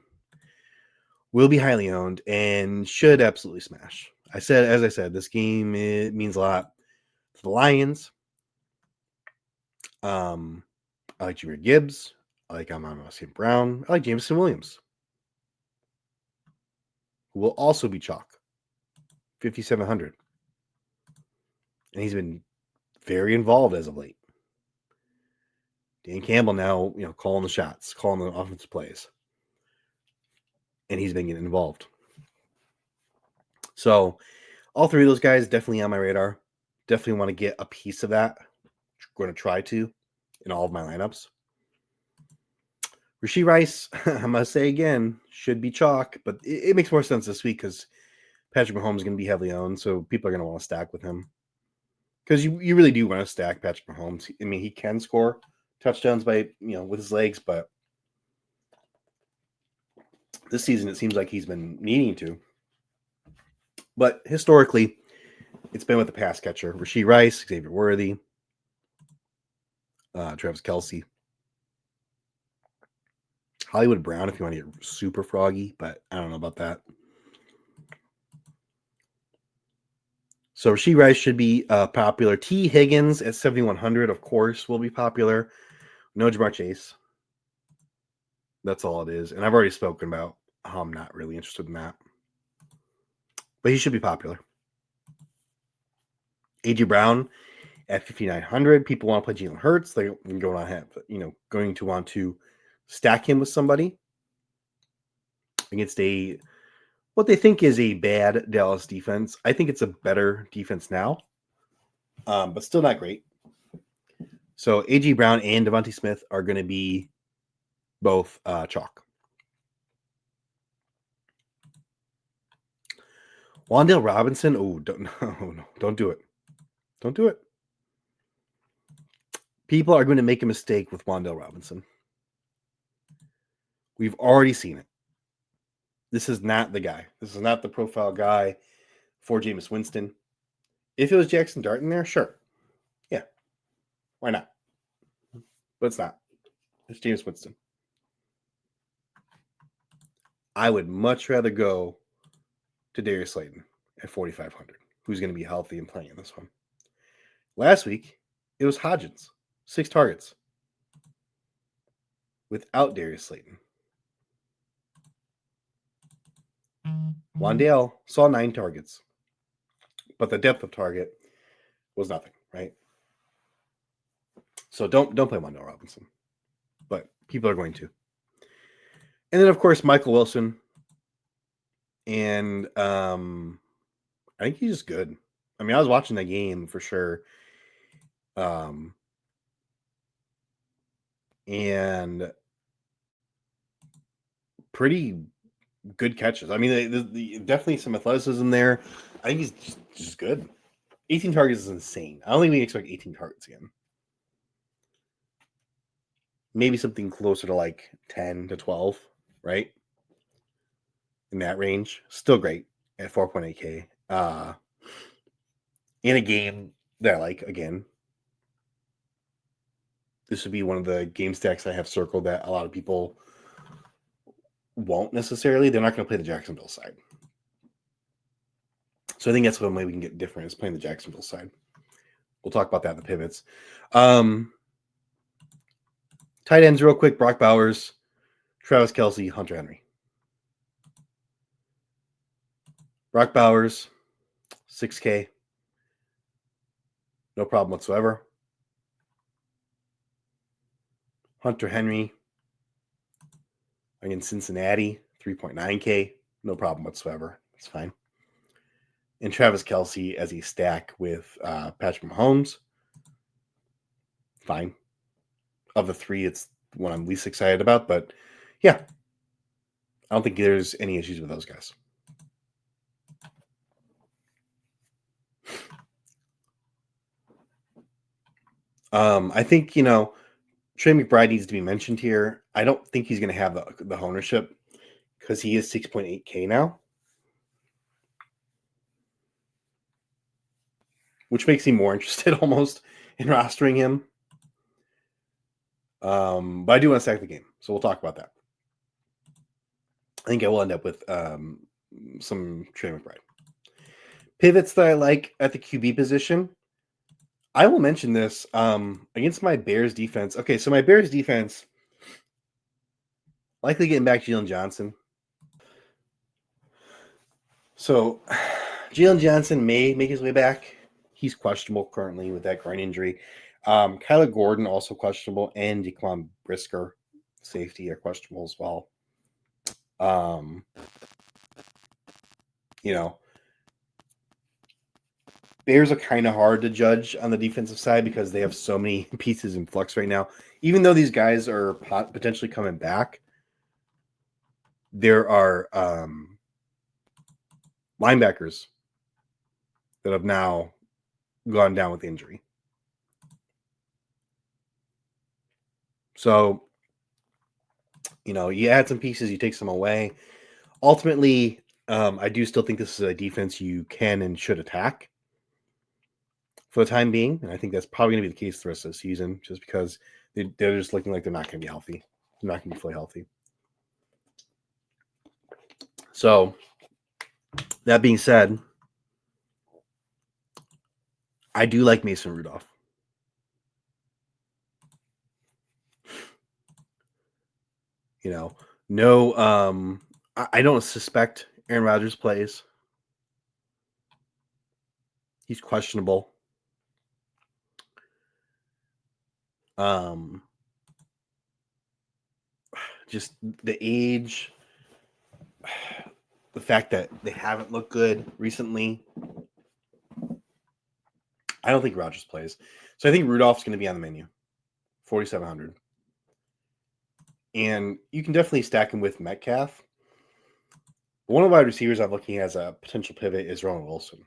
will be highly owned and should absolutely smash. As I said, this game, it means a lot to the Lions. I like Jahmyr Gibbs. I like Amon-Ra St. Brown. I like Jameson Williams, who will also be chalk, 5,700. And he's been very involved as of late. Dan Campbell now, calling the shots, calling the offensive plays. And he's been getting involved. So all three of those guys definitely on my radar. Definitely want to get a piece of that. I'm going to try to in all of my lineups. Rashee Rice, I must say again, should be chalk, but it makes more sense this week because Patrick Mahomes is going to be heavily owned, so people are going to want to stack with him. Because you really do want to stack Patrick Mahomes. I mean, he can score touchdowns by with his legs, but this season it seems like he's been needing to. But historically, it's been with the pass catcher: Rashee Rice, Xavier Worthy, Travis Kelce, Hollywood Brown. If you want to get super froggy, but I don't know about that. So Rashee Rice should be popular. T. Higgins at 7,100, of course, will be popular. No Jamar Chase. That's all it is. And I've already spoken about how I'm not really interested in that. But he should be popular. A.J. Brown at 5,900. People want to play Jalen Hurts. They're going to want to stack him with somebody against what they think is a bad Dallas defense. I think it's a better defense now, but still not great. So A.J. Brown and Devontae Smith are going to be both chalk. Wan'Dale Robinson. Oh, don't do it. Don't do it. People are going to make a mistake with Wan'Dale Robinson. We've already seen it. This is not the guy. This is not the profile guy for Jameis Winston. If it was Jackson Dart in there, sure. Yeah. Why not? But it's not. It's Jameis Winston. I would much rather go to Darius Slayton at 4,500, who's going to be healthy and playing in this one. Last week, it was Hodgins, 6 targets without Darius Slayton. Wan'Dale saw 9 targets, but the depth of target was nothing, right? So don't play Wan'Dale Robinson, but people are going to. And then, of course, Michael Wilson. And I think he's just good. I mean, I was watching that game for sure. And pretty good catches. I mean, definitely some athleticism there. I think he's just good. 18 targets is insane. I don't think we expect 18 targets again. Maybe something closer to like 10 to 12, right? In that range. Still great at 4.8K. In a game that I like, again, this would be one of the game stacks I have circled that a lot of people won't necessarily. They're not going to play the Jacksonville side. So I think that's one way we can get different is playing the Jacksonville side. We'll talk about that in the pivots. Tight ends real quick. Brock Bowers, Travis Kelce, Hunter Henry. Brock Bowers, 6K. No problem whatsoever. Hunter Henry against Cincinnati, 3.9K. No problem whatsoever. It's fine. And Travis Kelce as a stack with Patrick Mahomes. fine. Of the three, it's the one I'm least excited about, but yeah, I don't think there's any issues with those guys. I think, Trey McBride needs to be mentioned here. I don't think he's going to have the ownership because he is 6.8K now, which makes me more interested almost in rostering him. But I do want to stack the game, so we'll talk about that. I think I will end up with some Trey McBride. Pivots that I like at the QB position. I will mention this against my Bears defense. Okay, so my Bears defense likely getting back Jalen Johnson. So Jalen Johnson may make his way back. He's questionable currently with that groin injury. Kyler Gordon also questionable, and Jaquan Brisker, safety, are questionable as well. Bears are kind of hard to judge on the defensive side because they have so many pieces in flux right now. Even though these guys are potentially coming back, there are linebackers that have now gone down with injury. So, you add some pieces, you take some away. Ultimately, I do still think this is a defense you can and should attack for the time being. And I think that's probably going to be the case the rest of the season, just because they're just looking like they're not going to be healthy. They're not going to be fully healthy. So, that being said, I do like Mason Rudolph. No, I don't suspect Aaron Rodgers plays. He's questionable. Just the age, the fact that they haven't looked good recently. I don't think Rodgers plays. So I think Rudolph's going to be on the menu. 4,700. And you can definitely stack him with Metcalf. One of the wide receivers I'm looking at as a potential pivot is Roman Wilson.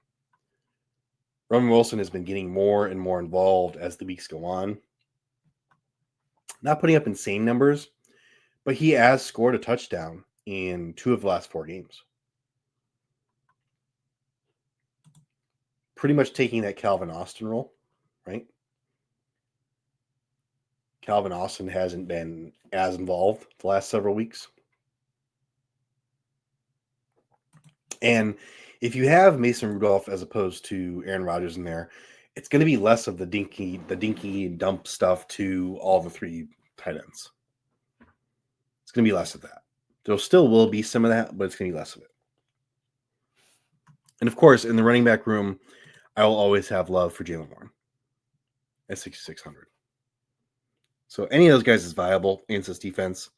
Roman Wilson has been getting more and more involved as the weeks go on. Not putting up insane numbers, but he has scored a touchdown in 2 of the last 4 games. Pretty much taking that Calvin Austin role, right? Calvin Austin hasn't been as involved the last several weeks. And if you have Mason Rudolph as opposed to Aaron Rodgers in there, it's going to be less of the dinky and dump stuff to all the 3 tight ends. It's going to be less of that. There still will be some of that, but it's going to be less of it. And of course, in the running back room, I will always have love for Jaylen Warren at 6,600. So any of those guys is viable against this defense.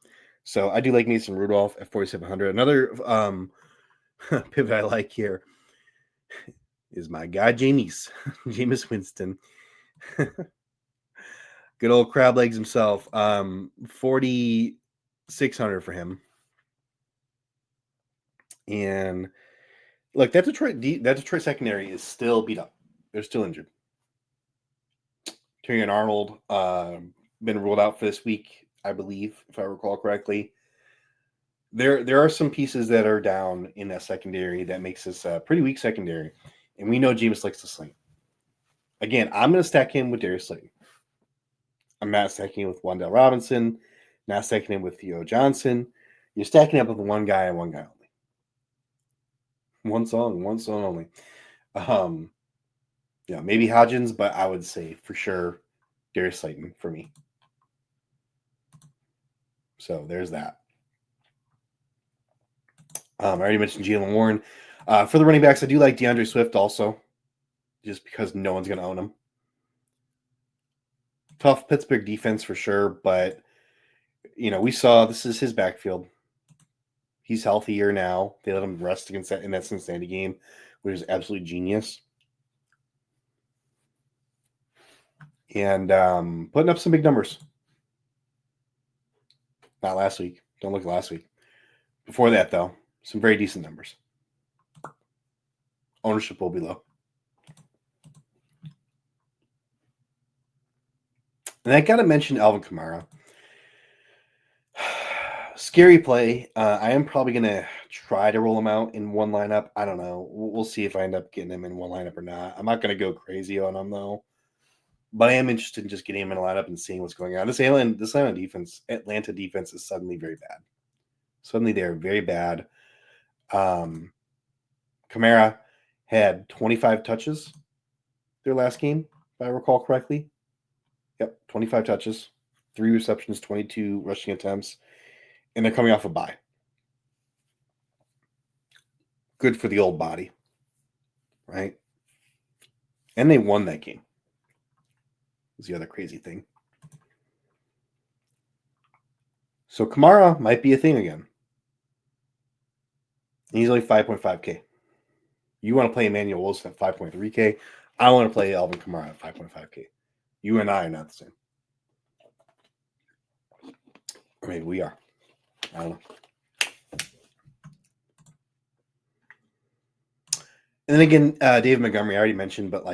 So I do like Mason Rudolph at 4,700. Another pivot I like here is my guy Jameis Winston. Good old crab legs himself. 4,600 for him. And look, that Detroit secondary is still beat up. They're still injured. Terrion Arnold been ruled out for this week, I believe, if I recall correctly. There are some pieces that are down in that secondary that makes this a pretty weak secondary. And we know Jameis likes to sling. Again, I'm going to stack him with Darius Slayton. I'm not stacking him with Wan'Dale Robinson, not stacking him with Theo Johnson. You're stacking up with one guy and one guy only. One song only. Maybe Hodgins, but I would say for sure Darius Slayton for me. So there's that. I already mentioned Jaylen Warren. For the running backs, I do like DeAndre Swift also, just because no one's going to own him. Tough Pittsburgh defense for sure, but we saw this is his backfield. He's healthier now. They let him rest against that in that Cincinnati game, which is absolutely genius. and putting up some big numbers. Not last week. Don't look at last week. Before that, though, some very decent numbers. Ownership will be low. And I got to mention Alvin Kamara. Scary play. I am probably going to try to roll him out in one lineup. I don't know. We'll see if I end up getting him in one lineup or not. I'm not going to go crazy on him, though. But I am interested in just getting him in a lineup and seeing what's going on. This Atlanta defense is suddenly very bad. Suddenly they're very bad. Kamara had 25 touches their last game, if I recall correctly. Yep, 25 touches, 3 receptions, 22 rushing attempts, and they're coming off a bye. Good for the old body, right? And they won that game. Was the other crazy thing. So Kamara might be a thing again. And he's only 5.5K. You want to play Emmanuel Wilson at 5.3K. I want to play Alvin Kamara at 5.5K. You and I are not the same. Or maybe we are. I don't know. And then again, David Montgomery, I already mentioned, but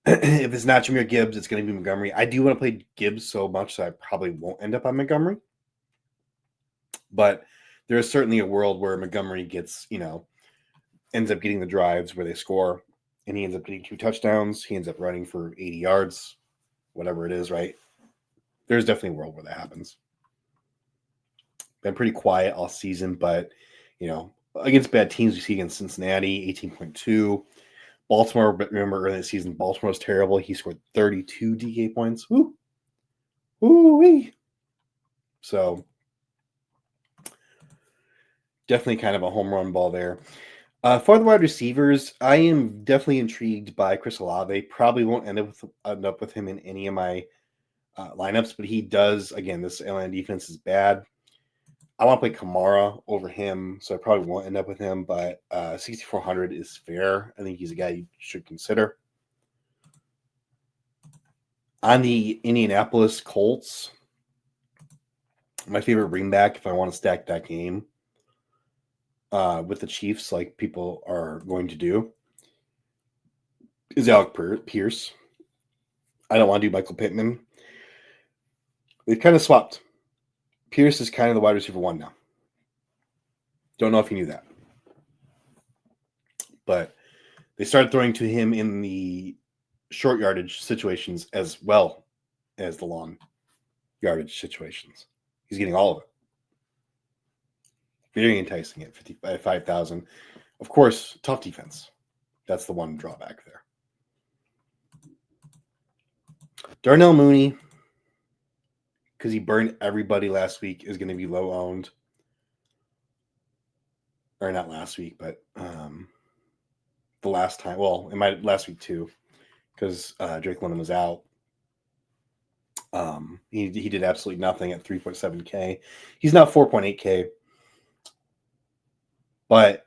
if it's not Jahmyr Gibbs, it's going to be Montgomery. I do want to play Gibbs so much that I probably won't end up on Montgomery. But there is certainly a world where Montgomery gets, ends up getting the drives where they score, and he ends up getting 2 touchdowns. He ends up running for 80 yards, whatever it is, right? There's definitely a world where that happens. Been pretty quiet all season, but, against bad teams, we see against Cincinnati, 18.2. Baltimore, but remember early in the season, Baltimore was terrible. He scored 32 DK points. Woo! Woo-wee! So, definitely kind of a home run ball there. For the wide receivers, I am definitely intrigued by Chris Olave. Probably won't end up with him in any of my lineups, but he does. Again, this Atlanta defense is bad. I want to play Kamara over him, so I probably won't end up with him, but 6,400 is fair. I think he's a guy you should consider. On the Indianapolis Colts, my favorite ring back, if I want to stack that game with the Chiefs, like people are going to do, is Alec Pierce. I don't want to do Michael Pittman. They've kind of swapped. Pierce is kind of the wide receiver 1 now. Don't know if you knew that. But they started throwing to him in the short yardage situations as well as the long yardage situations. He's getting all of it. Very enticing at 5,000. Of course, tough defense. That's the one drawback there. Darnell Mooney, because he burned everybody last week, is going to be low owned. Or not last week, but the last time. Well, it might last week too, because Drake London was out. He did absolutely nothing at 3.7K. He's now 4.8K. But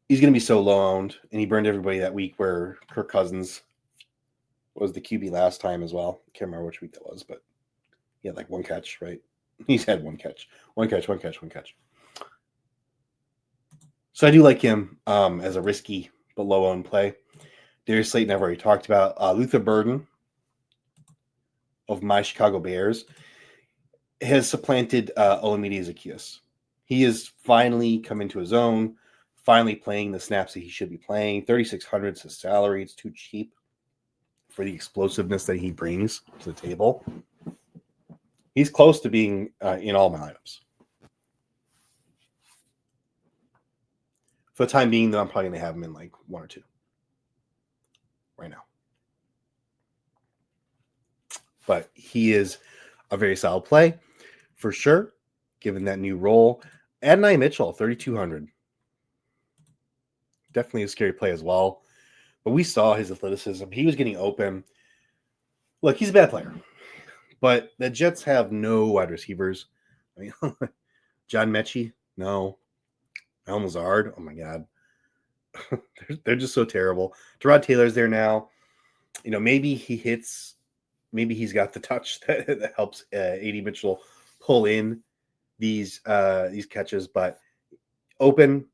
he's going to be so low owned, and he burned everybody that week where Kirk Cousins was the QB last time as well. Can't remember which week that was, but he had like 1 catch, right? He's had 1 catch. One catch. So I do like him as a risky but low-owned play. Darius Slayton, I've already talked about. Luther Burden of my Chicago Bears has supplanted Olamide Zaccheaus. He has finally come into his own, finally playing the snaps that he should be playing. 3,600 is his salary. It's too cheap for the explosiveness that he brings to the table. He's close to being in all my lineups. For the time being, though, I'm probably going to have him in like 1 or 2 right now. But he is a very solid play for sure, given that new role. Adonai Mitchell, 3,200. Definitely a scary play as well. But we saw his athleticism. He was getting open. Look, he's a bad player. But the Jets have no wide receivers. I mean, John Mechie, no. Al Lazard, oh my God. They're just so terrible. Tyrod Taylor's there now. maybe he's got the touch that helps AD Mitchell pull in these catches, but open,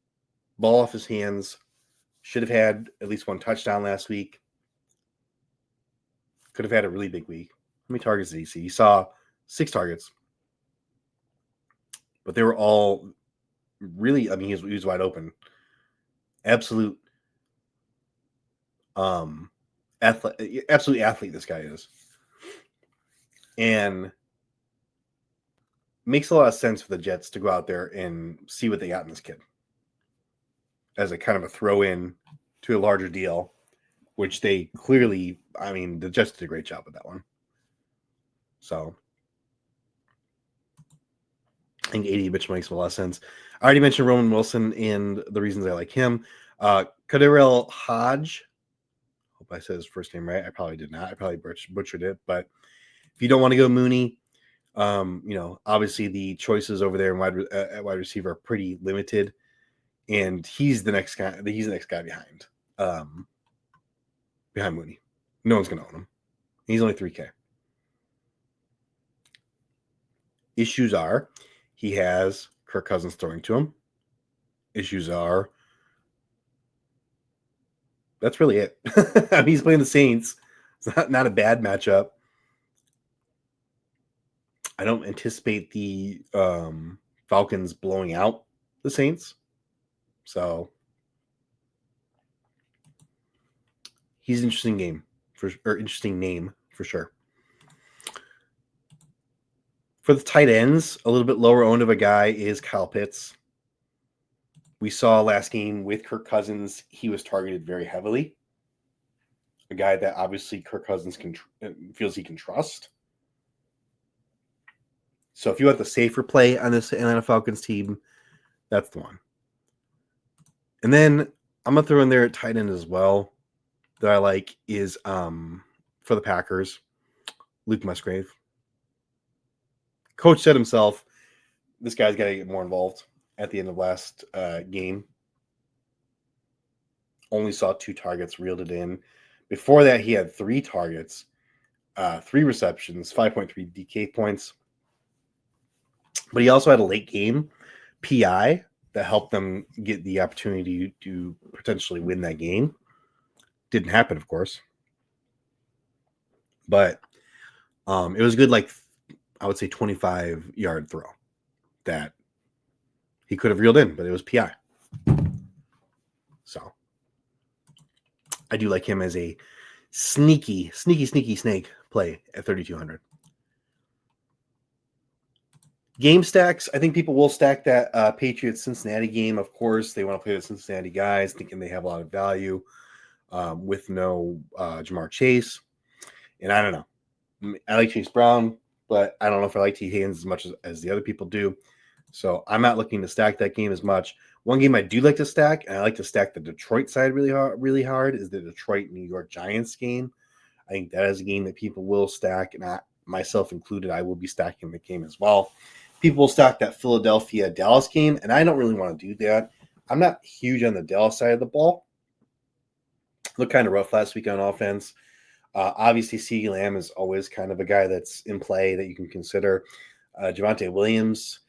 ball off his hands, should have had at least one touchdown last week. Could have had a really big week. How many targets did he see? He saw 6 targets, but they were all really, he was wide open. Absolute absolute athlete this guy is. And makes a lot of sense for the Jets to go out there and see what they got in this kid as a kind of a throw in to a larger deal, which they clearly, the Jets did a great job with that one. So I think AD Mitchell makes a lot of sense. I already mentioned Roman Wilson and the reasons I like him. Kaderil Hodge. Hope I said his first name right. I probably did not. I probably butchered it. But if you don't want to go Mooney, obviously the choices over there at wide receiver are pretty limited, and he's the next guy. He's the next guy behind Mooney. No one's going to own him. He's only $3K. Issues are he has Kirk Cousins throwing to him. Issues are that's really it. He's playing the Saints. It's not a bad matchup. I don't anticipate the Falcons blowing out the Saints. So he's an interesting name for sure. For the tight ends, a little bit lower owned of a guy is Kyle Pitts. We saw last game with Kirk Cousins, he was targeted very heavily. A guy that obviously Kirk Cousins feels he can trust. So if you want the safer play on this Atlanta Falcons team, that's the one. And then I'm going to throw in there at tight end as well that I like is for the Packers, Luke Musgrave. Coach said himself, this guy's got to get more involved at the end of last game. Only saw 2 targets, reeled it in. Before that, he had 3 targets, 3 receptions, 5.3 DK points. But he also had a late game PI that helped them get the opportunity to potentially win that game. Didn't happen, of course. But it was good, I would say 25-yard throw that he could have reeled in, but it was PI. So I do like him as a sneaky snake play at 3,200. Game stacks, I think people will stack that Patriots-Cincinnati game. Of course, they want to play the Cincinnati guys, thinking they have a lot of value with no Jamar Chase. And I don't know. I like Chase Brown, but I don't know if I like T. Higgins as much as the other people do. So I'm not looking to stack that game as much. One game I do like to stack, and I like to stack the Detroit side really hard, is the Detroit-New York Giants game. I think that is a game that people will stack, and myself included, I will be stacking the game as well. People will stack that Philadelphia-Dallas game, and I don't really want to do that. I'm not huge on the Dallas side of the ball. Looked kind of rough last week on offense. Obviously, CeeDee Lamb is always kind of a guy that's in play that you can consider. Javonte Williams,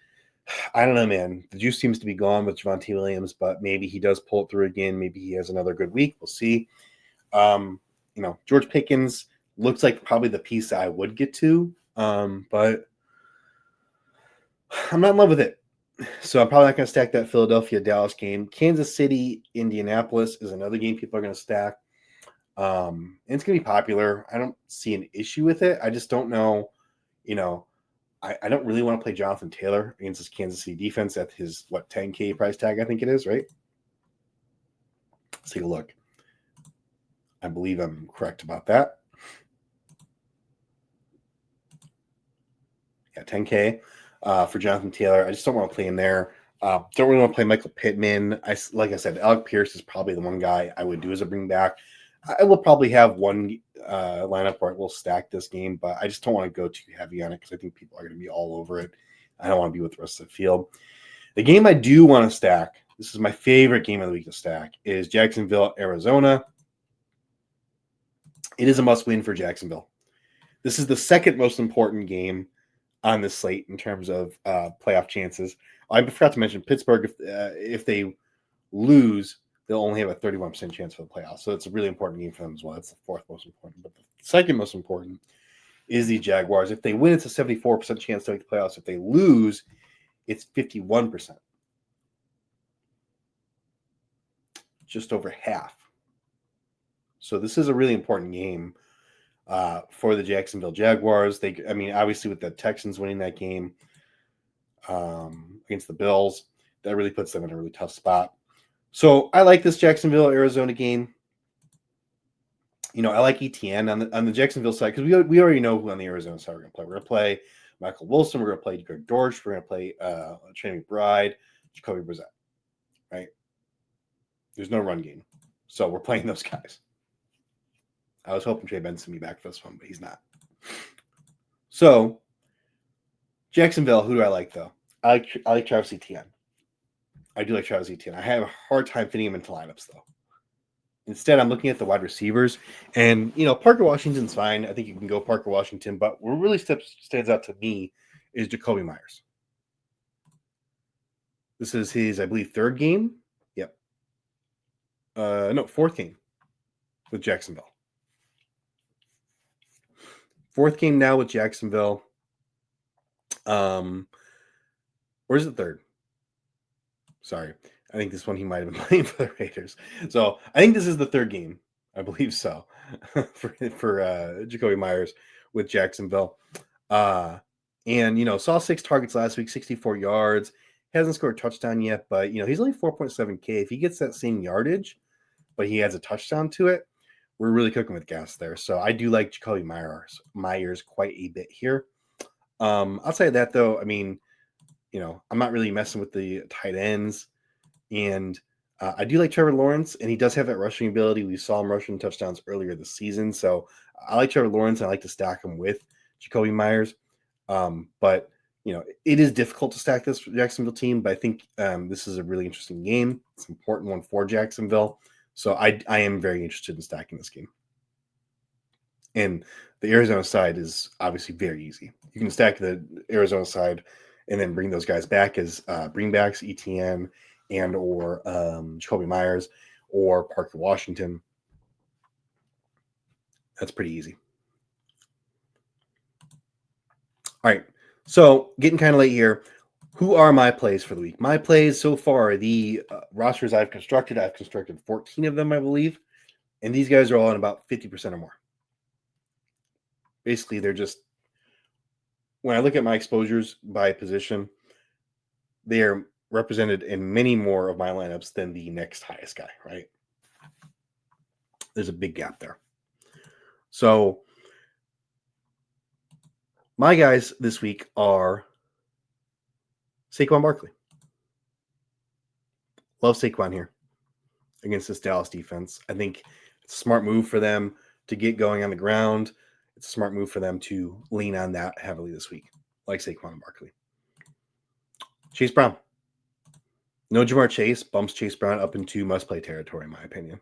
I don't know, man. The juice seems to be gone with Javonte Williams, but maybe he does pull it through again. Maybe he has another good week. We'll see. George Pickens looks like probably the piece that I would get to, but I'm not in love with it. So I'm probably not going to stack that Philadelphia-Dallas game. Kansas City-Indianapolis is another game people are going to stack. And it's going to be popular. I don't see an issue with it. I just don't know, I don't really want to play Jonathan Taylor against this Kansas City defense at his, 10K price tag, I think it is, right? Let's take a look. I believe I'm correct about that. Yeah, 10K for Jonathan Taylor. I just don't want to play in there. Don't really want to play Michael Pittman. Like I said, Alec Pierce is probably the one guy I would do as a bring back. I will probably have one lineup where I will stack this game, but I just don't want to go too heavy on it because I think people are going to be all over it. I don't want to be with the rest of the field. The game I do want to stack, this is my favorite game of the week to stack, is Jacksonville, Arizona. It is a must-win for Jacksonville. This is the second most important game on this slate in terms of playoff chances. I forgot to mention Pittsburgh. If they lose, they'll only have a 31% chance for the playoffs. So it's a really important game for them as well. It's the fourth most important. But the second most important is the Jaguars. If they win, it's a 74% chance to make the playoffs. If they lose, it's 51%. Just over half. So this is a really important game for the Jacksonville Jaguars. Obviously with the Texans winning that game against the Bills, that really puts them in a really tough spot. So I like this Jacksonville-Arizona game. I like ETN on the Jacksonville side because we already know who on the Arizona side we're going to play. We're going to play Michael Wilson. We're going to play Greg Dortch. We're going to play Trey McBride, Jacoby Brissett. Right? There's no run game. So we're playing those guys. I was hoping Trey Benson would be back for this one, but he's not. So, Jacksonville, who do I like, though? I like Travis Etienne. I do like Travis Etienne. I have a hard time fitting him into lineups, though. Instead, I'm looking at the wide receivers. And, Parker Washington's fine. I think you can go Parker Washington. But what really stands out to me is Jacoby Myers. This is his, I believe, third game. Yep. Fourth game with Jacksonville. Fourth game now with Jacksonville. Or is it third? Sorry. I think this one he might have been playing for the Raiders. So I think this is the third game. I believe so. for Jacoby Myers with Jacksonville. And saw 6 targets last week, 64 yards. Hasn't scored a touchdown yet, but he's only 4.7K. If he gets that same yardage, but he adds a touchdown to it, we're really cooking with gas there. So I do like Jacoby Myers quite a bit here. Outside of that, though, I'm not really messing with the tight ends. And I do like Trevor Lawrence, and he does have that rushing ability. We saw him rushing touchdowns earlier this season. So I like Trevor Lawrence, and I like to stack him with Jacoby Myers. But it is difficult to stack this Jacksonville team, but I think this is a really interesting game. It's an important one for Jacksonville. So I am very interested in stacking this game. And the Arizona side is obviously very easy. You can stack the Arizona side and then bring those guys back as bringbacks, ETN and or Jacoby Myers or Parker Washington. That's pretty easy. All right. So getting kind of late here. Who are my plays for the week? My plays so far, the rosters I've constructed 14 of them, I believe. And these guys are all in about 50% or more. Basically, they're just, when I look at my exposures by position, they are represented in many more of my lineups than the next highest guy, right? There's a big gap there. So my guys this week are Saquon Barkley. Love Saquon here against this Dallas defense. I think it's a smart move for them to get going on the ground. It's a smart move for them to lean on that heavily this week, like Saquon and Barkley. Chase Brown. No Jamar Chase bumps Chase Brown up into must-play territory, in my opinion.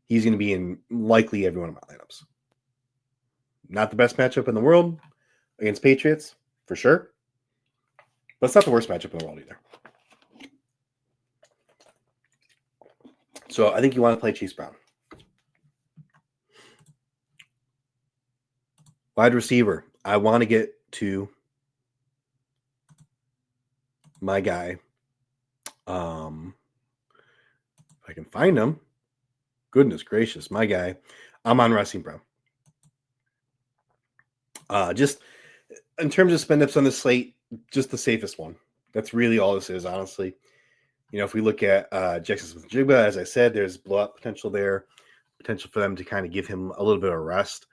He's going to be in likely every one of my lineups. Not the best matchup in the world against Patriots, for sure. But it's not the worst matchup in the world either. So I think you want to play Chase Brown. Wide receiver. I want to get to my guy. If I can find him. Goodness gracious, my guy. Amon-Ra St. Brown. Just in terms of spend ups on the slate, just the safest one. That's really all this is, honestly. If we look at Jackson Smith-Njigba, as I said, there's blowout potential there. Potential for them to kind of give him a little bit of rest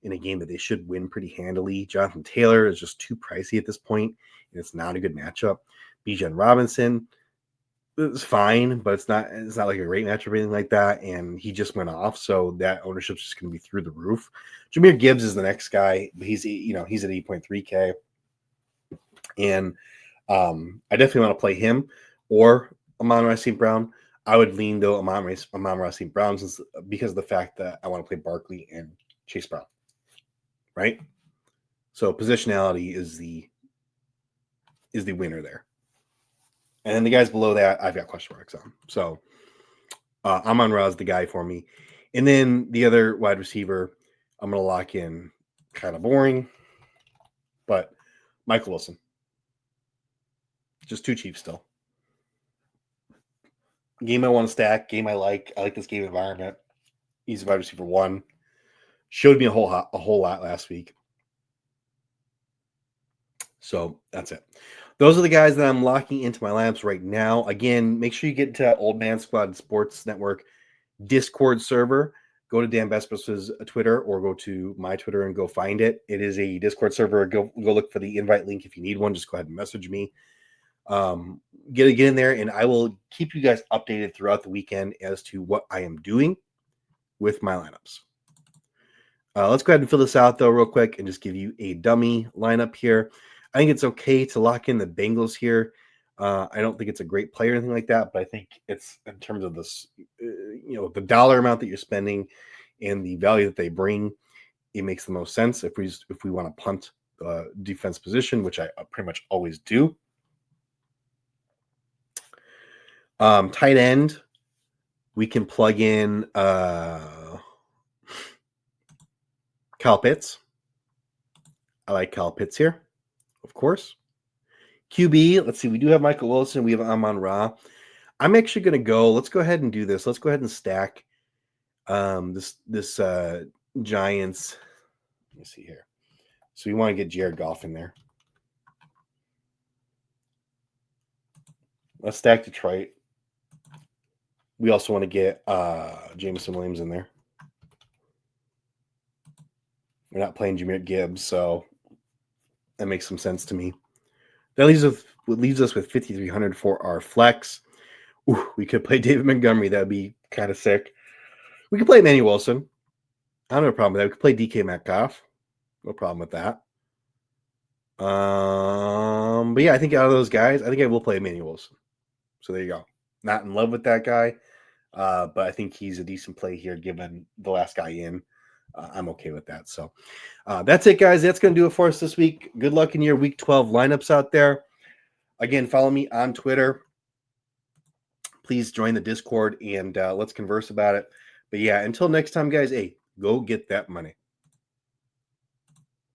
in a game that they should win pretty handily. Jonathan Taylor is just too pricey at this point, and it's not a good matchup. Bijan Robinson is fine, but it's not like a great matchup or anything like that, and he just went off, so that ownership's just going to be through the roof. Jahmyr Gibbs is the next guy, but he's at 8.3K, and I definitely want to play him or Amon-Ra St. Brown. I would lean though Amon-Ra St. Brown because of the fact that I want to play Barkley and Chase Brown, right? So positionality is the winner there. And then the guys below that, I've got question marks on. So Amon-Ra is the guy for me. And then the other wide receiver, I'm going to lock in, kind of boring, but Michael Wilson. Just too cheap still. Game I want to stack, game I like. I like this game environment. He's wide receiver 1. Showed me a whole lot last week. So that's it. Those are the guys that I'm locking into my lineups right now. Again, make sure you get to Old Man Squad Sports Network Discord server. Go to Dan Bespos's Twitter or go to my Twitter and go find it. It is a Discord server. Go look for the invite link if you need one. Just go ahead and message me. Get in there, and I will keep you guys updated throughout the weekend as to what I am doing with my lineups. Let's go ahead and fill this out, though, real quick and just give you a dummy lineup here. I think it's okay to lock in the Bengals here. I don't think it's a great play or anything like that, but I think it's in terms of this, the dollar amount that you're spending and the value that they bring, it makes the most sense if we want to punt defense position, which I pretty much always do. Tight end, we can plug in Kyle Pitts. I like Kyle Pitts here, of course. QB, let's see. We do have Michael Wilson. We have Amon-Ra. I'm actually going to go. Let's go ahead and do this. Let's go ahead and stack this Giants. Let me see here. So we want to get Jared Goff in there. Let's stack Detroit. We also want to get Jameson Williams in there. We're not playing Jahmyr Gibbs, so that makes some sense to me. That leaves us with 5,300 for our flex. Ooh, we could play David Montgomery. That would be kind of sick. We could play Manny Wilson. I don't have a problem with that. We could play DK Metcalf. No problem with that. But yeah, I think out of those guys, I think I will play Manny Wilson. So there you go. Not in love with that guy, but I think he's a decent play here given the last guy in. I'm okay with that. So that's it, guys. That's going to do it for us this week. Good luck in your Week 12 lineups out there. Again, follow me on Twitter. Please join the Discord and let's converse about it. But yeah, until next time, guys, hey, go get that money.